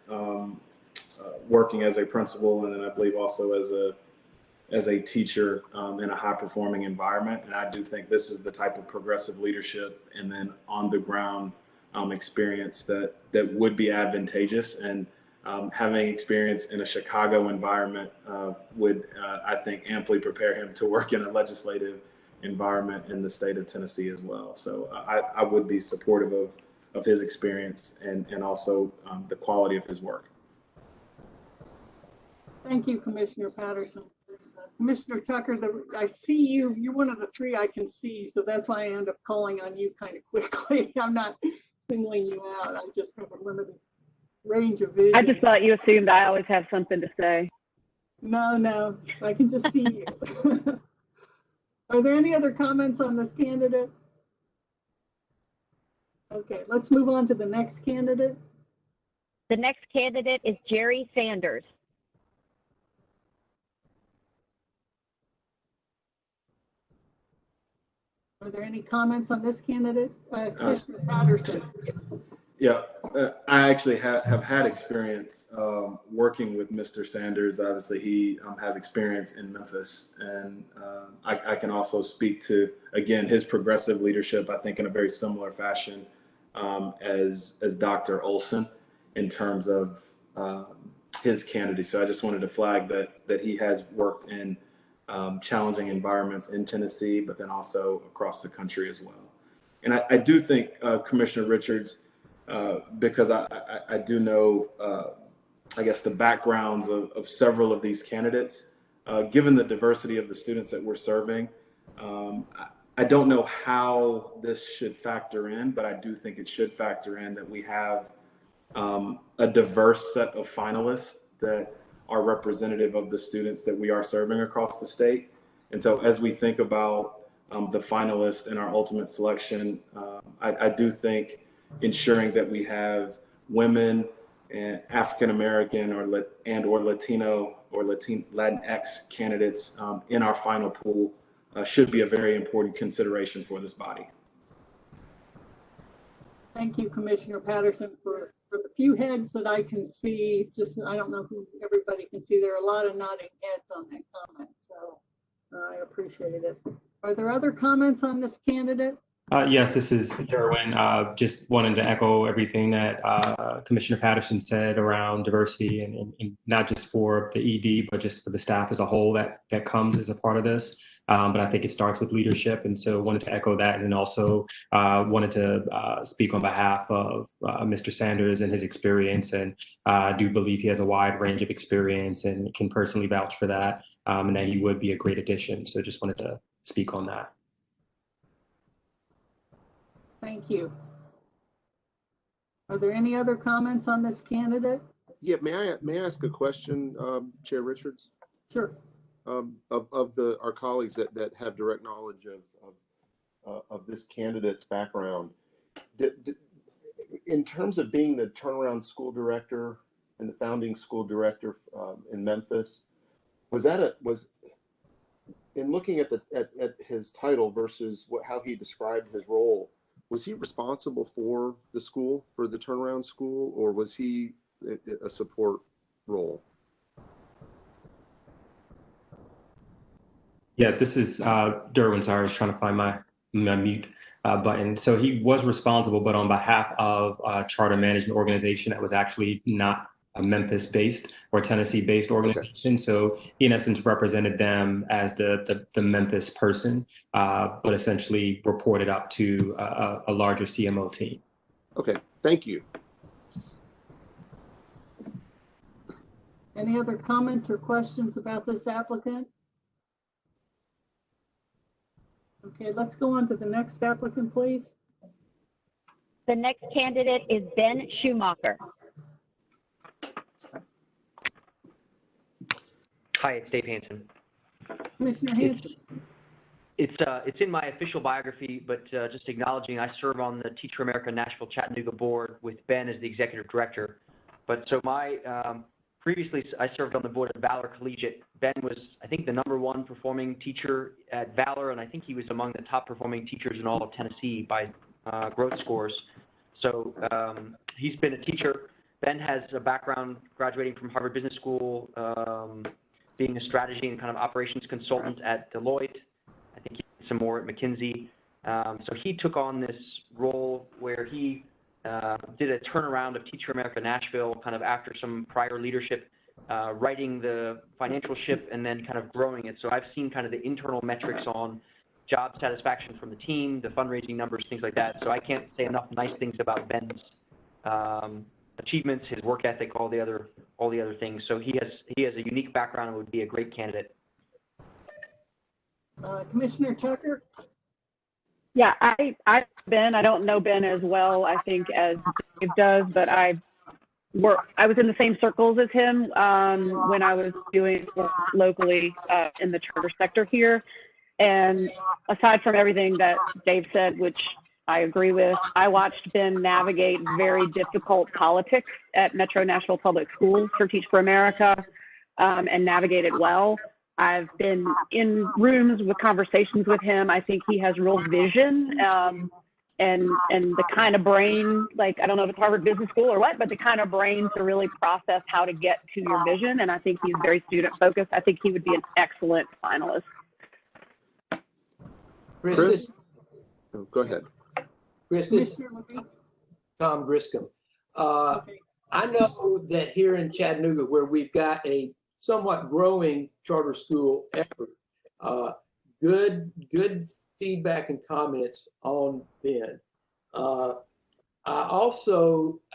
working as a principal and then I believe also as a teacher in a high performing environment. And I do think this is the type of progressive leadership and then on the ground experience that would be advantageous. And having experience in a Chicago environment would, I think, amply prepare him to work in a legislative environment in the state of Tennessee as well. So I would be supportive of his experience and also the quality of his work. Thank you, Commissioner Patterson. Commissioner Tucker, I see you. You're one of the three I can see, so that's why I end up calling on you kind of quickly. I'm not singling you out. I just have a limited range of vision. I just thought you assumed I always have something to say. No, I can just see you. Are there any other comments on this candidate? Okay, let's move on to the next candidate. The next candidate is Jerry Sanders. Are there any comments on this candidate? Commissioner Patterson. Yeah, I actually have had experience working with Mr. Sanders. Obviously, he has experience in Memphis, and I can also speak to, again, his progressive leadership, I think in a very similar fashion as Dr. Olson in terms of his candidacy. So I just wanted to flag that he has worked in challenging environments in Tennessee, but then also across the country as well. And I do think Commissioner Richards, because I do know, I guess, the backgrounds of several of these candidates, given the diversity of the students that we're serving, I don't know how this should factor in, but I do think it should factor in that we have a diverse set of finalists that are representative of the students that we are serving across the state. And so as we think about the finalists in our ultimate selection, I do think ensuring that we have women and African-American or Latino or Latinx candidates in our final pool should be a very important consideration for this body. Thank you, Commissioner Patterson, for the few heads that I can see. Just, I don't know who everybody can see. There are a lot of nodding heads on that comment, so I appreciate it. Are there other comments on this candidate? Yes, this is Derwin. Just wanted to echo everything that Commissioner Patterson said around diversity and not just for the ED, but just for the staff as a whole that comes as a part of this. But I think it starts with leadership. And so wanted to echo that, and then also wanted to speak on behalf of Mr. Sanders and his experience. And I do believe he has a wide range of experience and can personally vouch for that, and that he would be a great addition. So just wanted to speak on that. Thank you. Are there any other comments on this candidate? Yeah, may I ask a question, Chair Richards? Sure. Of our colleagues that have direct knowledge of this candidate's background, in terms of being the turnaround school director and the founding school director in Memphis, was in looking at his title versus how he described his role, was he responsible for the school, for the turnaround school, or was he a support role? Yeah, this is Derwin. Sorry, I was trying to find my mute button. So he was responsible, but on behalf of a charter management organization that was actually not a Memphis-based or Tennessee-based organization. Okay. So he, in essence, represented them as the Memphis person, but essentially reported up to a larger CMO team. Okay, thank you. Any other comments or questions about this applicant? Okay, let's go on to the next applicant, please. The next candidate is Ben Schumacher. Hi, it's Dave Hanson. Commissioner Hanson. It's in my official biography, but just acknowledging I serve on the Teacher America Nashville Chattanooga board with Ben as the executive director. But so previously I served on the board of Valor Collegiate. Ben was, I think, the #1 performing teacher at Valor, and I think he was among the top performing teachers in all of Tennessee by growth scores. So he's been a teacher. Ben has a background graduating from Harvard Business School, being a strategy and kind of operations consultant at Deloitte. I think he did some more at McKinsey. So he took on this role where he did a turnaround of Teacher America Nashville kind of after some prior leadership, righting the financial ship and then kind of growing it. So I've seen kind of the internal metrics on job satisfaction from the team, the fundraising numbers, things like that. So I can't say enough nice things about Ben's achievements, his work ethic, all the other things. So he has a unique background and would be a great candidate. Commissioner Tucker. Yeah, I don't know Ben as well, I think, as Dave does, but I was in the same circles as him when I was doing work locally in the charter sector here. And aside from everything that Dave said, which I agree with, I watched Ben navigate very difficult politics at Metro Nashville Public Schools for Teach for America and navigate it well. I've been in rooms with conversations with him. I think he has real vision and the kind of brain, like, I don't know if it's Harvard Business School or what, but the kind of brain to really process how to get to your vision. And I think he's very student focused. I think he would be an excellent finalist. Chris? Oh, go ahead. Chris, this is Tom Griscom. I know that here in Chattanooga, where we've got a somewhat growing charter school effort, good feedback and comments on Ben. I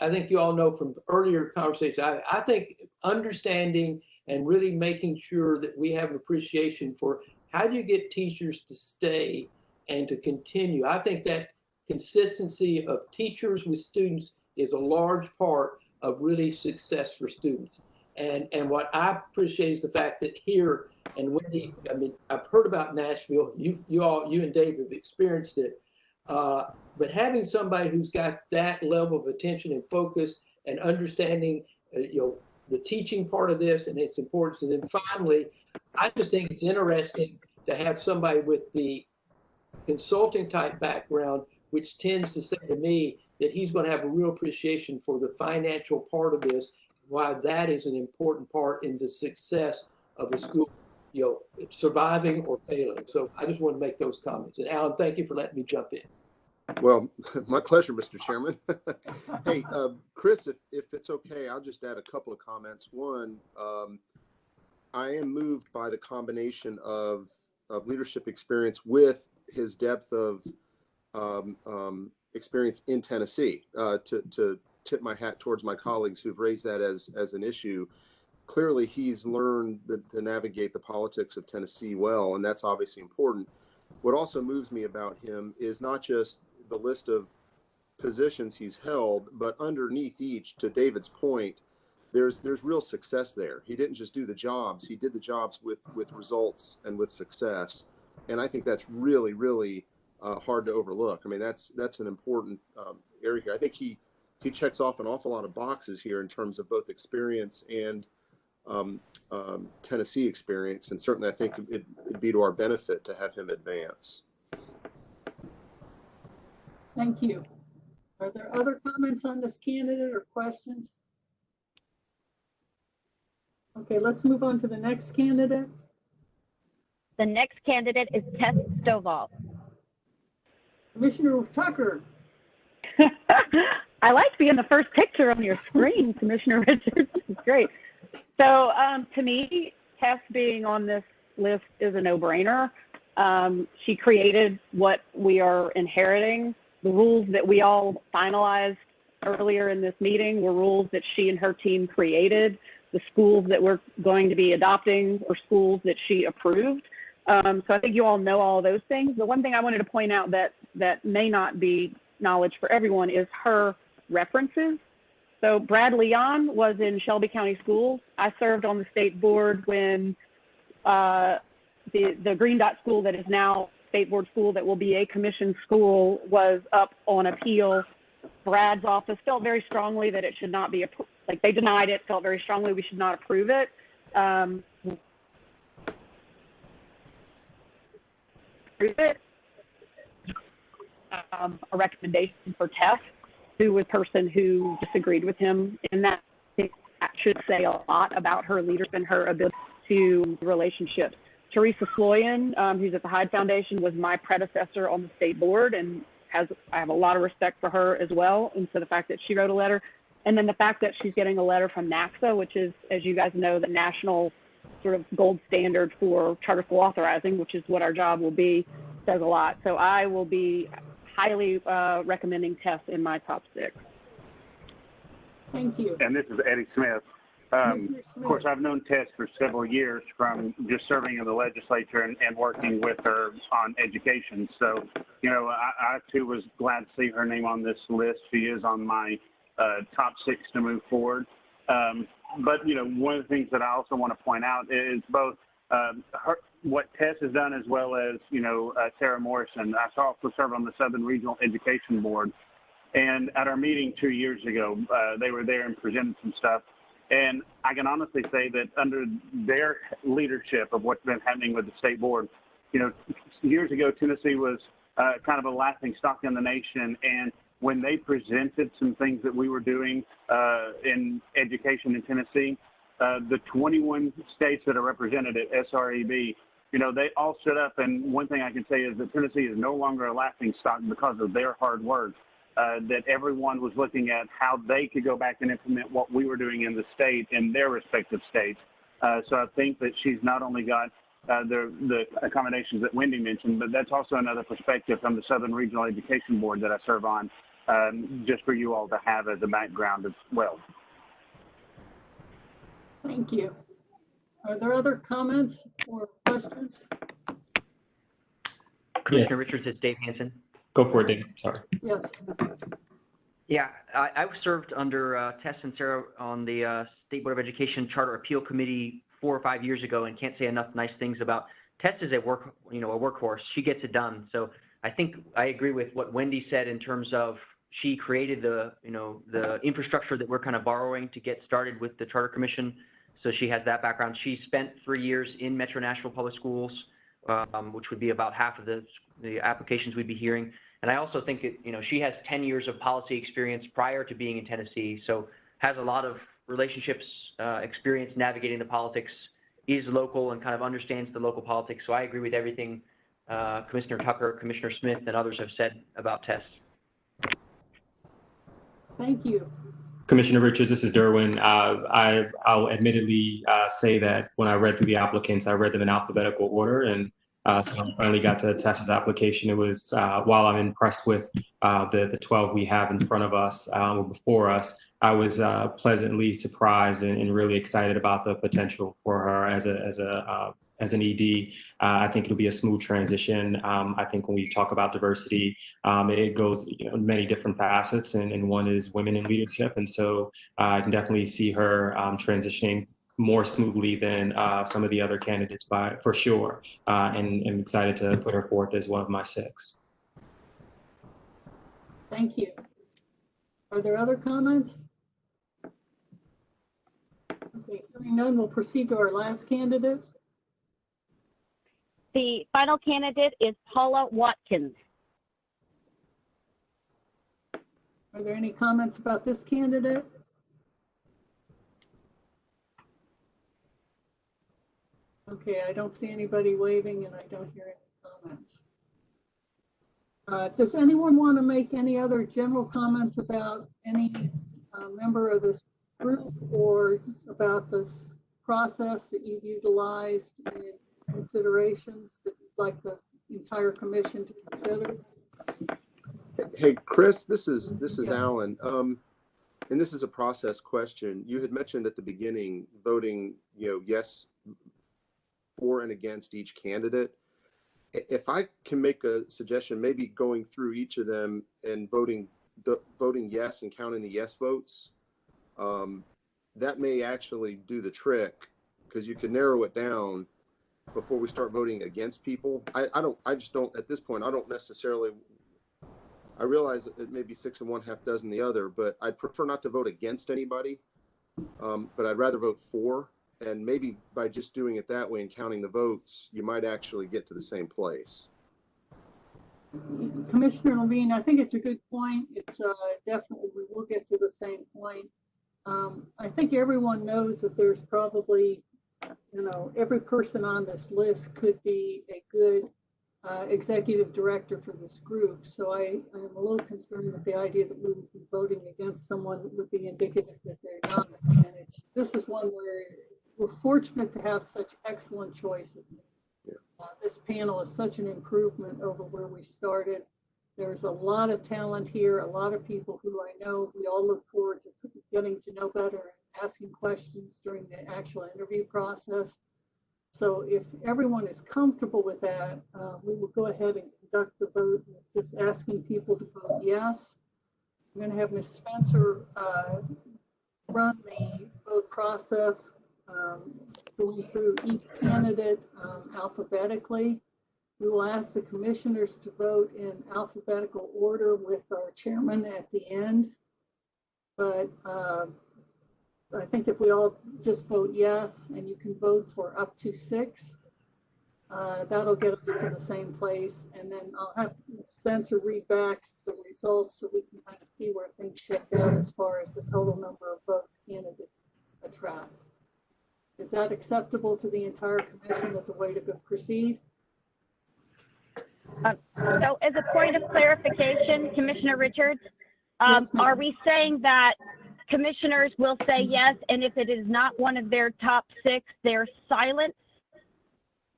think you all know from earlier conversations, I think understanding and really making sure that we have an appreciation for how do you get teachers to stay and to continue. I think that consistency of teachers with students is a large part of really success for students. And what I appreciate is the fact that here, and Wendy, I mean, I've heard about Nashville. You and Dave have experienced it. But having somebody who's got that level of attention and focus and understanding, the teaching part of this and its importance. And then finally, I just think it's interesting to have somebody with the consulting type background, which tends to say to me that he's going to have a real appreciation for the financial part of this, why that is an important part in the success of the school, surviving or failing. So I just want to make those comments. And Alan, thank you for letting me jump in. Well, my pleasure, Mr. Chairman. Hey, Chris, if it's okay, I'll just add a couple of comments. One, I am moved by the combination of leadership experience with his depth of experience in Tennessee. To tip my hat towards my colleagues who've raised that as an issue. Clearly, he's learned to navigate the politics of Tennessee well, and that's obviously important. What also moves me about him is not just the list of positions he's held, but underneath each, to David's point, there's real success there. He didn't just do the jobs; he did the jobs with results and with success, and I think that's really, really hard to overlook. I mean, that's an important area here. I think he checks off an awful lot of boxes here in terms of both experience and Tennessee experience, and certainly I think it'd be to our benefit to have him advance. Thank you. Are there other comments on this candidate or questions? Okay, let's move on to the next candidate. The next candidate is Tess Stovall. Commissioner Tucker. I like being the first picture on your screen, Commissioner Richards. It's great. So to me, Tess being on this list is a no-brainer. She created what we are inheriting. The rules that we all finalized earlier in this meeting were rules that she and her team created. the schools that we're going to be adopting or schools that she approved. So I think you all know all those things. The one thing I wanted to point out that may not be knowledge for everyone is her references. So Brad Leon was in Shelby County Schools. I served on the state board when the Green Dot school that is now state board school that will be a commissioned school was up on appeal. Brad's office felt very strongly that it should not be, like they denied it, felt very strongly we should not approve it. A recommendation for Tess, who was a person who disagreed with him in that. I think that should say a lot about her leadership and her ability to relationships. Teresa Floyan, who's at the Hyde Foundation, was my predecessor on the state board, and I have a lot of respect for her as well. And so the fact that she wrote a letter, and then the fact that she's getting a letter from NACSA, which is, as you guys know, the national sort of gold standard for charter school authorizing, which is what our job will be, says a lot. So I will be highly recommending Tess in my top 6. Thank you. And this is Eddie Smith. Of course, I've known Tess for several years from just serving in the legislature and working with her on education. So, you know, I too was glad to see her name on this list. She is on my top 6 to move forward. But, you know, one of the things that I also want to point out is both what Tess has done as well as, you know, Sarah Morrison. I also serve on the Southern Regional Education Board. And at our meeting 2 years ago, they were there and presented some stuff. And I can honestly say that under their leadership of what's been happening with the state board, you know, years ago, Tennessee was kind of a laughing stock in the nation. And when they presented some things that we were doing in education in Tennessee, the 21 states that are represented at SREB, you know, they all stood up. And one thing I can say is that Tennessee is no longer a laughing stock because of their hard work. That everyone was looking at how they could go back and implement what we were doing in the state in their respective states. So I think that she's not only got the accommodations that Wendy mentioned, but that's also another perspective from the Southern Regional Education Board that I serve on, just for you all to have as a background as well. Thank you. Are there other comments or questions? Commissioner Richards, it's Dave Hansen. Go for it, Dave. Sorry. Yes. Yeah, I served under Tess and Sarah on the State Board of Education Charter Appeal Committee 4 or 5 years ago, and can't say enough nice things about Tess. Is a workhorse. She gets it done. So I think I agree with what Wendy said in terms of she created the infrastructure that we're kind of borrowing to get started with the Charter Commission. So she has that background. She spent 3 years in Metro Nashville Public Schools, which would be about half of the applications we'd be hearing. And I also think she has 10 years of policy experience prior to being in Tennessee, so has a lot of relationships, experience navigating the politics, is local and kind of understands the local politics. So I agree with everything Commissioner Tucker, Commissioner Smith, and others have said about Tess. Thank you. Commissioner Richards, this is Derwin. I'll admittedly say that when I read through the applicants, I read them in alphabetical order, and so I finally got to Tess's application. It was, while I'm impressed with the 12 we have in front of us or before us, I was pleasantly surprised and really excited about the potential for her as an ED. I think it'll be a smooth transition. I think when we talk about diversity, it goes many different facets, and one is women in leadership. And so I can definitely see her transitioning more smoothly than some of the other candidates for sure. And I'm excited to put her forth as one of my 6. Thank you. Are there other comments? Okay, hearing none, we'll proceed to our last candidate. The final candidate is Paula Watkins. Are there any comments about this candidate? Okay, I don't see anybody waving and I don't hear any comments. Does anyone want to make any other general comments about any member of this group or about this process that you've utilized in considerations that you'd like the entire commission to consider? Hey, Chris, this is Alan. and this is a process question. You had mentioned at the beginning voting, yes for and against each candidate. If I can make a suggestion, maybe going through each of them and voting yes and counting the yes votes, that may actually do the trick, because you can narrow it down before we start voting against people. I just don't, at this point, I don't necessarily, I realize it may be 6 and 1/2 dozen the other, but I'd prefer not to vote against anybody. But I'd rather vote for, and maybe by just doing it that way and counting the votes, you might actually get to the same place. Commissioner Levine, I think it's a good point. It's definitely, we will get to the same point. I think everyone knows that there's probably, every person on this list could be a good executive director for this group. So I am a little concerned with the idea that we would be voting against someone that would be indicative that they're not. And this is one where we're fortunate to have such excellent choices. This panel is such an improvement over where we started. There's a lot of talent here, a lot of people who I know we all look forward to getting to know better and asking questions during the actual interview process. So if everyone is comfortable with that, we will go ahead and conduct the vote, just asking people to vote yes. I'm going to have Ms. Spencer run the vote process, going through each candidate alphabetically. We will ask the commissioners to vote in alphabetical order with our chairman at the end. But I think if we all just vote yes, and you can vote for up to 6, that'll get us to the same place. And then I'll have Ms. Spencer read back the results so we can kind of see where things shake out as far as the total number of votes candidates attract. Is that acceptable to the entire commission as a way to proceed? So as a point of clarification, Commissioner Richards, are we saying that commissioners will say yes, and if it is not one of their top 6, they're silent?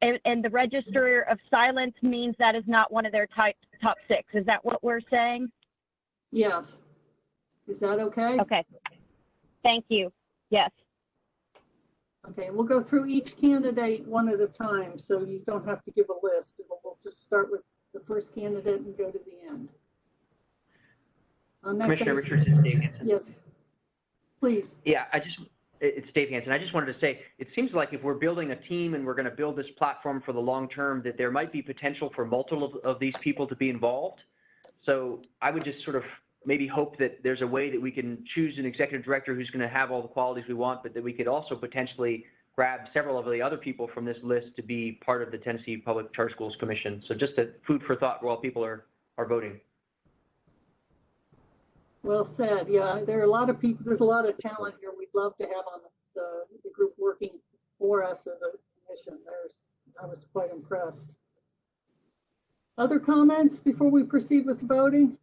And the register of silence means that is not one of their top 6. Is that what we're saying? Yes. Is that okay? Okay. Thank you. Yes. Okay, we'll go through each candidate one at a time, so you don't have to give a list. We'll just start with the first candidate and go to the end. On that Commissioner basis, Richards, it's Dave Hansen. yes, please. Yeah, it's Dave Hansen. I just wanted to say, it seems like if we're building a team and we're going to build this platform for the long term, that there might be potential for multiple of these people to be involved. So I would just sort of maybe hope that there's a way that we can choose an executive director who's going to have all the qualities we want, but that we could also potentially grab several of the other people from this list to be part of the Tennessee Public Charter Schools Commission. So just a food for thought while people are voting. Well said. Yeah, there are a lot of people. There's a lot of talent here. We'd love to have on the group working for us as a commission. I was quite impressed. Other comments before we proceed with voting?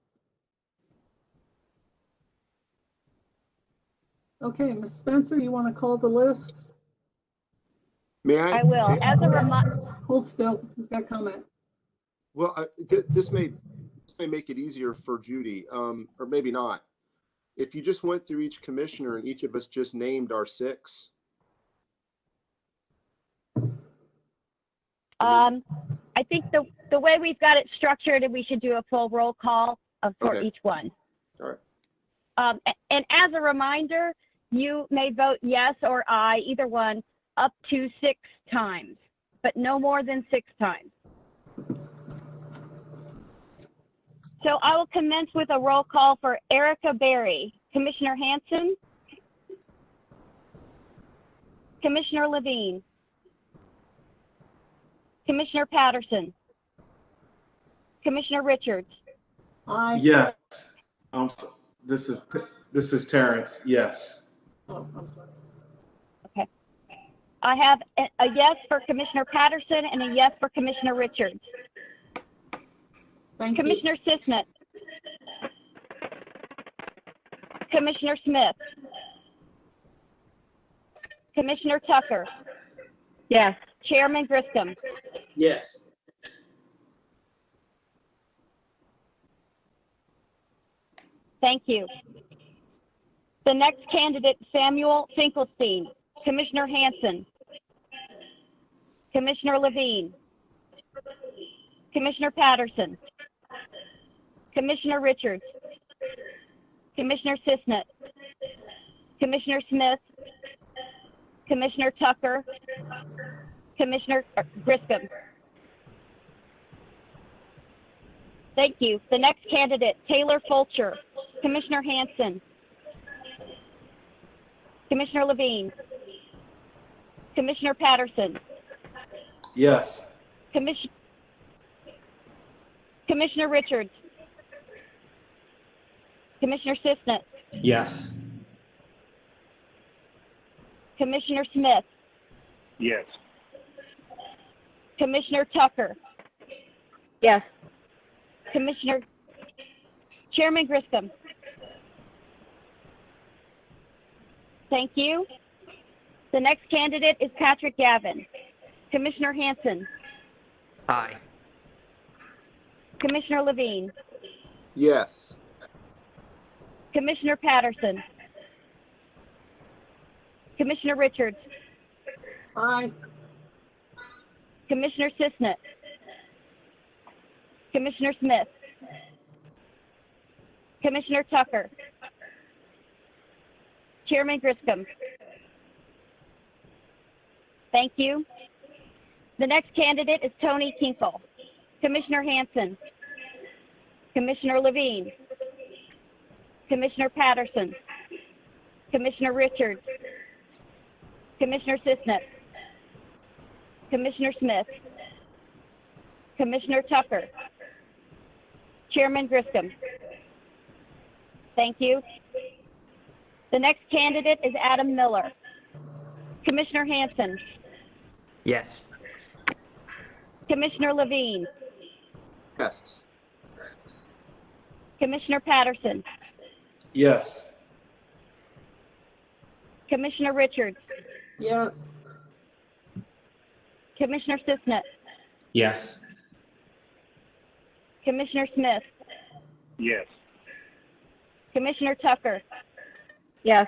Okay, Ms. Spencer, you want to call the list? May I? I will. As a reminder. Hold still. We've got comment. Well, this may make it easier for Judy, or maybe not. If you just went through each commissioner and each of us just named our 6. I think the way we've got it structured, we should do a full roll call for Okay. each one. All right. And as a reminder, you may vote yes or aye, either one, up to 6 times, but no more than 6 times. So I will commence with a roll call for Erica Berry. Commissioner Hansen? Commissioner Levine? Commissioner Patterson? Commissioner Richards? Aye. Yes. This is Terrence. Yes. Oh, I'm sorry. Okay. I have a yes for Commissioner Patterson and a yes for Commissioner Richards. Thank you. Commissioner Sisnett. Commissioner Smith. Commissioner Tucker. Yes. Chairman Griscom. Yes. Thank you. The next candidate, Samuel Finkelstein. Commissioner Hanson. Commissioner Levine. Commissioner Patterson. Commissioner Richards. Commissioner Sisnett. Commissioner Smith. Commissioner Tucker. Commissioner Griscom. Thank you. The next candidate, Taylor Fulcher. Commissioner Hanson. Commissioner Levine. Commissioner Patterson. Yes. Commissioner Richards. Commissioner Sisnett. Yes. Commissioner Smith. Yes. Commissioner Tucker. Yes. Chairman Griscom. Thank you. The next candidate is Patrick Gavin. Commissioner Hanson. Aye. Commissioner Levine. Yes. Commissioner Patterson. Commissioner Richards. Aye. Commissioner Sisnett. Commissioner Smith. Commissioner Tucker. Chairman Griscom. Thank you. The next candidate is Tony Tinkle. Commissioner Hanson. Commissioner Levine. Commissioner Patterson. Commissioner Richards. Commissioner Sisnett. Commissioner Smith. Commissioner Tucker. Chairman Griscom. Thank you. The next candidate is Adam Miller. Commissioner Hanson. Yes. Commissioner Levine. Yes. Commissioner Patterson. Yes. Commissioner Richards. Yes. Commissioner Sisnett. Yes. Commissioner Smith. Yes. Commissioner Tucker. Yes.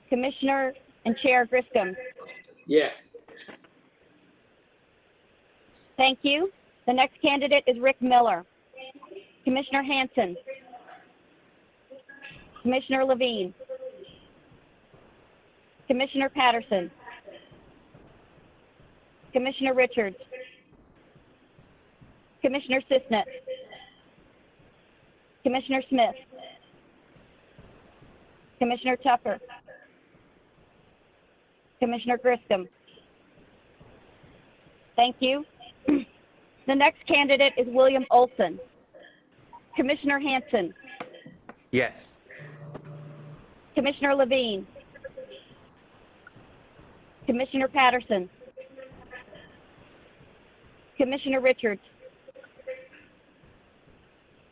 Commissioner and Chair Griscom. Yes. Thank you. The next candidate is Rick Miller. Commissioner Hanson. Commissioner Levine. Commissioner Patterson. Commissioner Richards. Commissioner Sisnett. Commissioner Smith. Commissioner Tucker. Commissioner Griscom. Thank you. The next candidate is William Olson. Commissioner Hanson. Yes. Commissioner Levine. Commissioner Patterson. Commissioner Richards.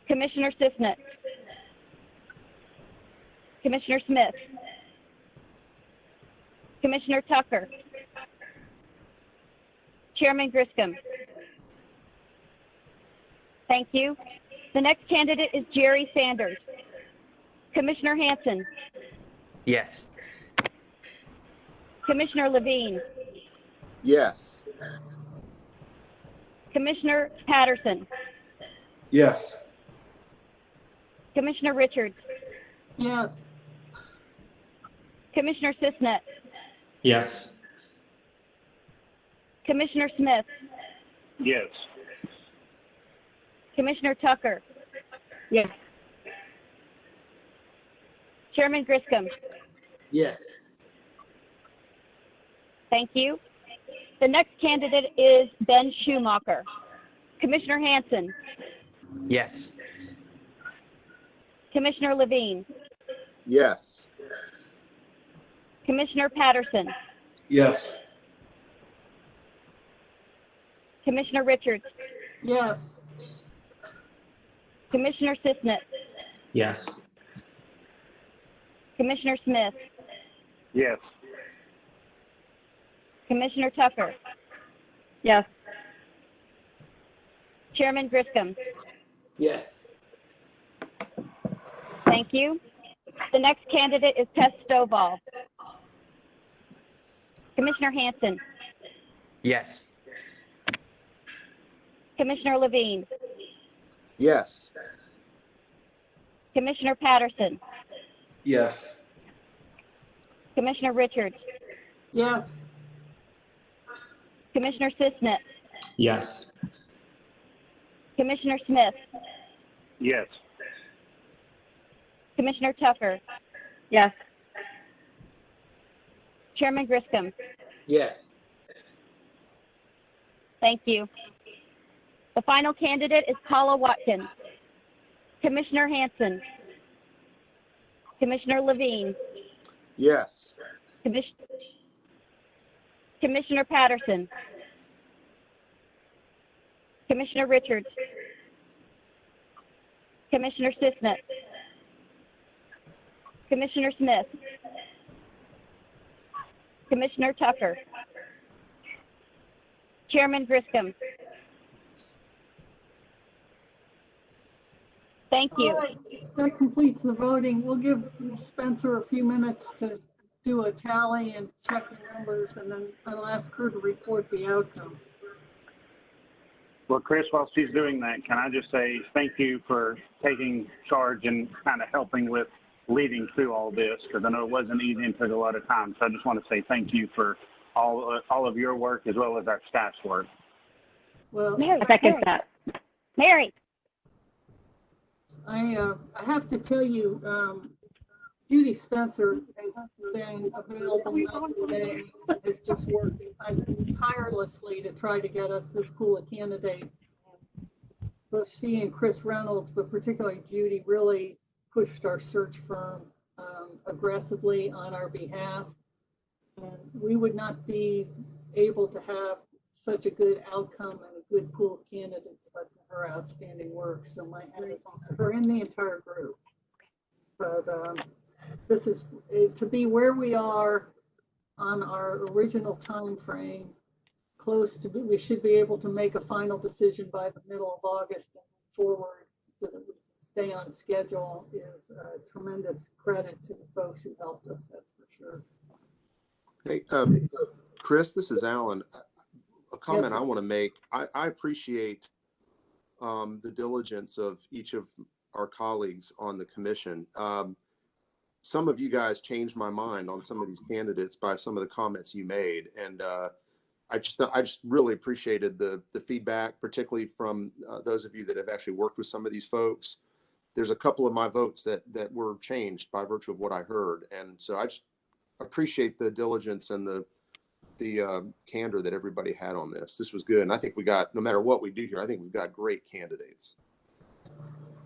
Commissioner Sisnett. Commissioner Smith. Commissioner Tucker. Chairman Griscom. Thank you. The next candidate is Jerry Sanders. Commissioner Hanson. Yes. Commissioner Levine. Yes. Commissioner Patterson. Yes. Commissioner Richards. Yes. Commissioner Sisnett. Yes. Commissioner Smith. Yes. Commissioner Tucker. Yes. Chairman Griscom. Yes. Thank you. The next candidate is Ben Schumacher. Commissioner Hanson. Yes. Commissioner Levine. Yes. Commissioner Patterson. Yes. Commissioner Richards. Yes. Commissioner Sisnett. Yes. Commissioner Smith. Yes. Commissioner Tucker. Yes. Chairman Griscom. Yes. Thank you. The next candidate is Tess Stovall. Commissioner Hanson, Yes. Commissioner Levine, Yes. Commissioner Patterson, Yes. Commissioner Richards, Yes. Commissioner Sisnet, Yes. Commissioner Smith, Yes. Commissioner Tucker, Yes. Chairman Griscom. Yes. Thank you. The final candidate is Paula Watkins. Commissioner Hanson, Commissioner Levine, Yes. Commissioner Patterson, Commissioner Richards, Commissioner Sisnet, Commissioner Smith, Commissioner Tucker, Chairman Griscom. Thank you. All right, that completes the voting. We'll give Spencer a few minutes to do a tally and check the numbers, and then I'll ask her to report the outcome. Well, Chris, while she's doing that, can I just say thank you for taking charge and kind of helping with leading through all this, because I know it wasn't easy and took a lot of time. So I just want to say thank you for all of your work as well as our staff's work. Well, Mary, I second that. Mary, I have to tell you, Judy Spencer has been available night and day, has just worked tirelessly to try to get us this pool of candidates. Both she and Chris Reynolds, but particularly Judy, really pushed our search firm aggressively on our behalf. And we would not be able to have such a good outcome and a good pool of candidates but for her outstanding work. So my hat is off to her and the entire group. But this is to be where we are on our original time frame, close to, we should be able to make a final decision by the middle of August and forward so that we can stay on schedule, is a tremendous credit to the folks who helped us, that's for sure. Hey, Chris, this is Alan. A comment Yes, I sir. want to make. I appreciate the diligence of each of our colleagues on the commission. Some of you guys changed my mind on some of these candidates by some of the comments you made, and I just really appreciated the feedback, particularly from those of you that have actually worked with some of these folks. There's a couple of my votes that were changed by virtue of what I heard, and so I just appreciate the diligence and the candor that everybody had on this. This was good, and I think we got, no matter what we do here, I think we've got great candidates.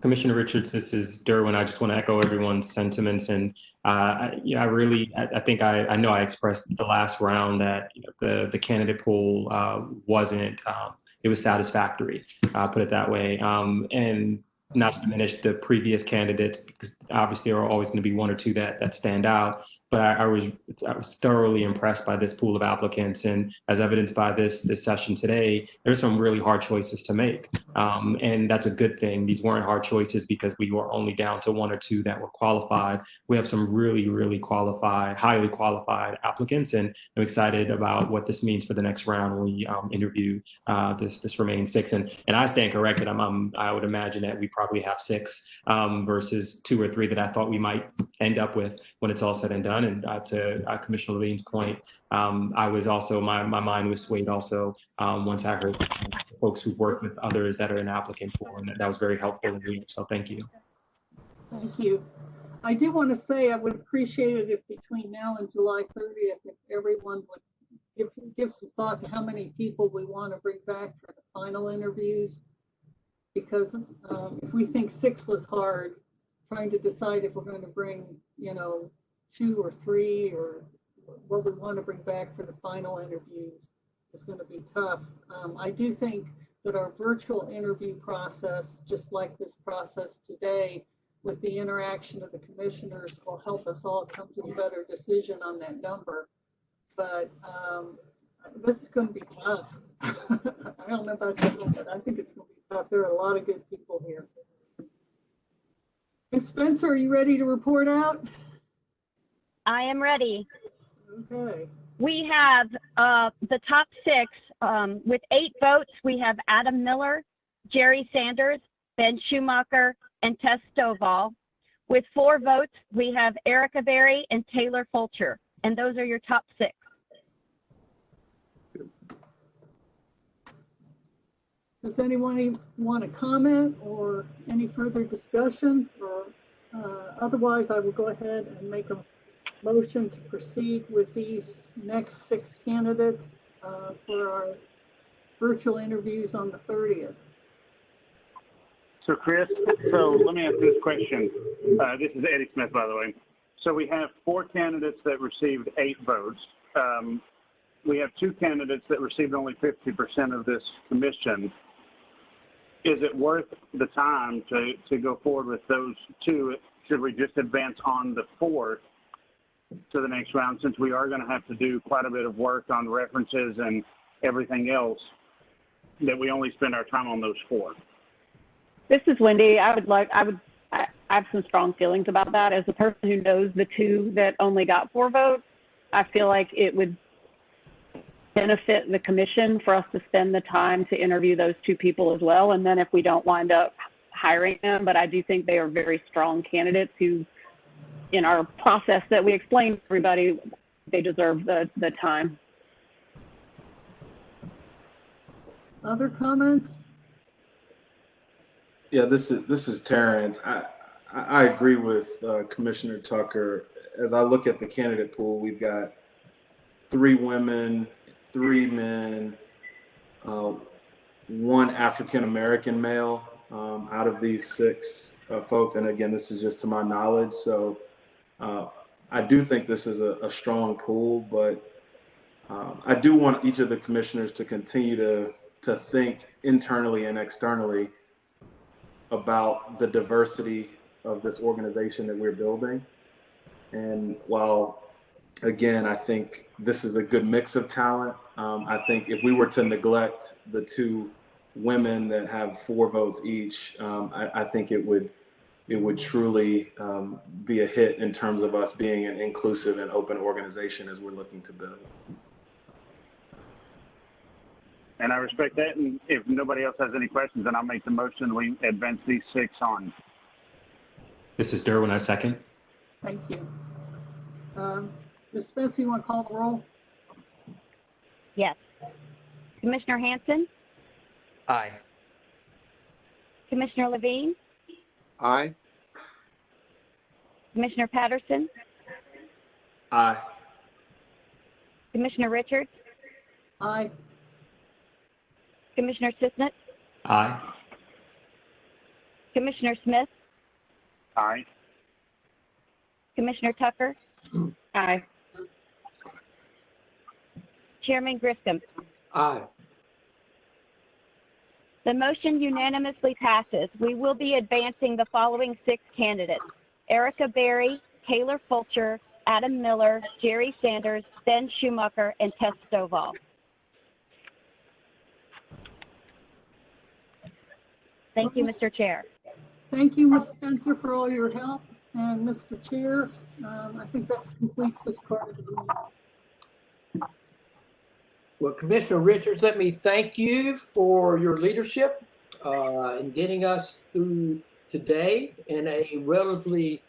Commissioner Richards, this is Derwin. I just want to echo everyone's sentiments, and I think I know I expressed the last round that the candidate pool wasn't it was satisfactory. Put it that way, and not to diminish the previous candidates, because obviously there are always going to be one or two that stand out. But I was thoroughly impressed by this pool of applicants, and as evidenced by this session today, there's some really hard choices to make, and that's a good thing. These weren't hard choices because we were only down to one or two that were qualified. We have some really qualified, highly qualified applicants, and I'm excited about what this means for the next round when we interview this remaining six. And I stand corrected. I would imagine that we probably have six versus two or three that I thought we might end up with when it's all said and done. And to Commissioner Levine's point, I was also, my mind was swayed also once I heard folks who've worked with others that are an applicant for, and that was very helpful. So thank you. Thank you. I do want to say I would appreciate it if between now and July 30th, if everyone would give some thought to how many people we want to bring back for the final interviews. Because if we think 6 was hard, trying to decide if we're going to bring, 2 or 3 or what we want to bring back for the final interviews is going to be tough. I do think that our virtual interview process, just like this process today, with the interaction of the commissioners, will help us all come to a better decision on that number. But this is going to be tough. I don't know about you, but I think it's going to be tough. There are a lot of good people here. Ms. Spencer, are you ready to report out? I am ready. Okay. We have the top six with 8 votes. We have Adam Miller, Jerry Sanders, Ben Schumacher, and Tess Stovall. With 4 votes, we have Erica Berry and Taylor Fulcher. And those are your top 6. Does anyone want to comment or any further discussion? Or otherwise, I will go ahead and make a motion to proceed with these next 6 candidates for our virtual interviews on the 30th. So Chris, so let me ask this question. This is Eddie Smith, by the way. So we have 4 candidates that received 8 votes. We have 2 candidates that received only 50% of this commission. Is it worth the time to go forward with those 2? Should we just advance on the 4th to the next round, since we are going to have to do quite a bit of work on references and everything else, that we only spend our time on those 4? This is Wendy. I have some strong feelings about that. As a person who knows the 2 that only got 4 votes, I feel like it would benefit the commission for us to spend the time to interview those 2 people as well. And then if we don't wind up hiring them, but I do think they are very strong candidates who, in our process that we explained to everybody, they deserve the time. Other comments? Yeah, this is Terrence. I agree with Commissioner Tucker. As I look at the candidate pool, we've got 3 women, 3 men, 1 African-American male out of these 6 folks. And again, this is just to my knowledge. So I do think this is a strong pool, but I do want each of the commissioners to continue to think internally and externally about the diversity of this organization that we're building. And while, again, I think this is a good mix of talent, I think if we were to neglect the 2 women that have 4 votes each, I think it would truly be a hit in terms of us being an inclusive and open organization as we're looking to build. And I respect that. And if nobody else has any questions, then I'll make the motion we advance these 6 on. This is Derwin. I second. Thank you. Ms. Spencer, you want to call the roll? Yes. Commissioner Hanson, Aye. Commissioner Levine, Aye. Commissioner Patterson, Aye. Commissioner Richards, Aye. Commissioner Sisnett, Aye. Commissioner Smith, Aye. Commissioner Tucker, Aye. Chairman Griscom. Aye. The motion unanimously passes. We will be advancing the following 6 candidates: Erica Berry, Taylor Fulcher, Adam Miller, Jerry Sanders, Ben Schumacher, and Tess Stovall. Thank you, Mr. Chair. Thank you, Ms. Spencer, for all your help. And Mr. Chair, I think that completes this part of the meeting. Well, Commissioner Richards, let me thank you for your leadership in getting us through today in a relatively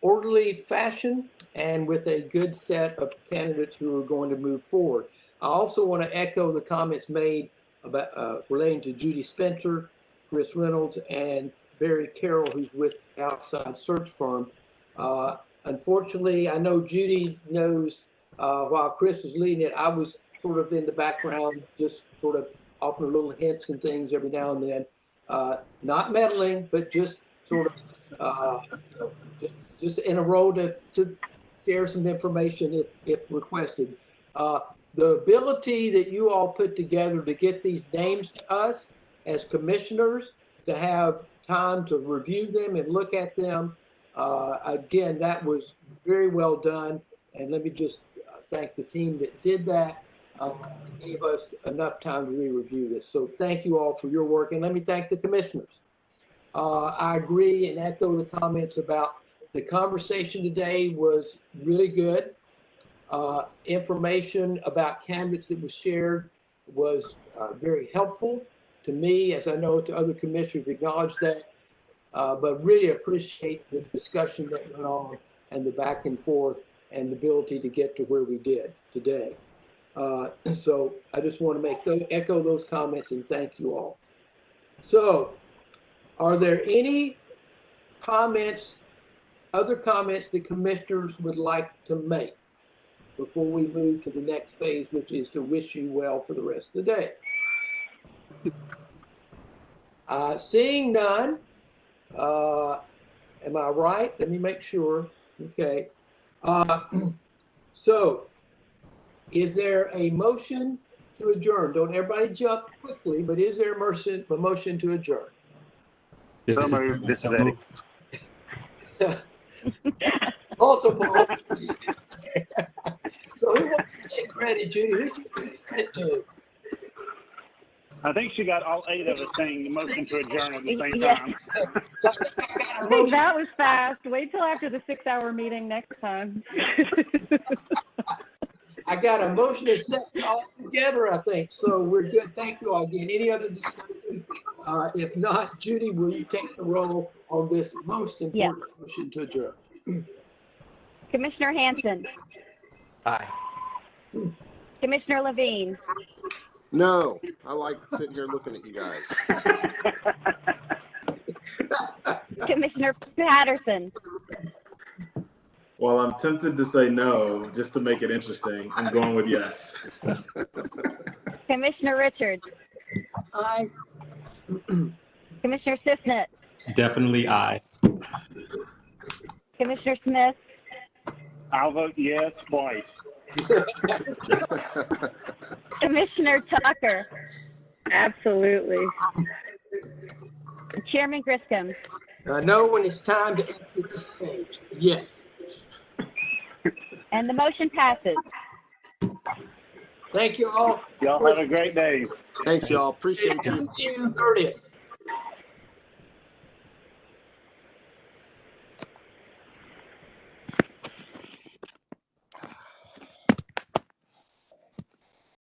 orderly fashion and with a good set of candidates who are going to move forward. I also want to echo the comments made about relating to Judy Spencer, Chris Reynolds, and Barry Carroll, who's with outside search firm. Unfortunately, I know Judy knows while Chris was leading it, I was sort of in the background, just sort of offering little hints and things every now and then. Not meddling, but just sort of just in a role to share some information if requested. The ability that you all put together to get these names to us as commissioners, to have time to review them and look at them, again, that was very well done. And let me just thank the team that did that. Gave us enough time to re-review this. So thank you all for your work. And let me thank the commissioners. I agree and echo the comments about the conversation today was really good. Information about candidates that was shared was very helpful to me, as I know to other commissioners acknowledge that, but really appreciate the discussion that went on and the back and forth and the ability to get to where we did today. So I just want to echo those comments and thank you all. So are there any comments, other comments that commissioners would like to make before we move to the next phase, which is to wish you well for the rest of the day? Seeing none, am I right? Let me make sure. Okay. So is there a motion to adjourn? Don't everybody jump quickly, but is there a motion to adjourn? This is Eddie. Multiple. So who wants to take credit, Judy? Who do you take credit to? I think she got all 8 of us saying the motion to adjourn at the same time. So I got a Hey, motion. that was fast. Wait till after the 6-hour meeting next time. I got a motion to set it all together, I think. So we're good. Thank you all again. Any other discussion? If not, Judy, will you take the roll on this most important motion to adjourn? Commissioner Hanson, Aye. Commissioner Levine, No, I like sitting here looking at you guys. Commissioner Patterson, While I'm tempted to say no, just to make it interesting, I'm going with yes. Commissioner Richards, Aye. Commissioner Sisnet, Definitely aye. Commissioner Smith, I'll vote yes twice. Commissioner Tucker, Absolutely. Chairman Griscom. I know when it's time to exit the stage. Yes. And the motion passes. Thank you all. Y'all have a great day. Thanks, y'all. Appreciate you. June 30th.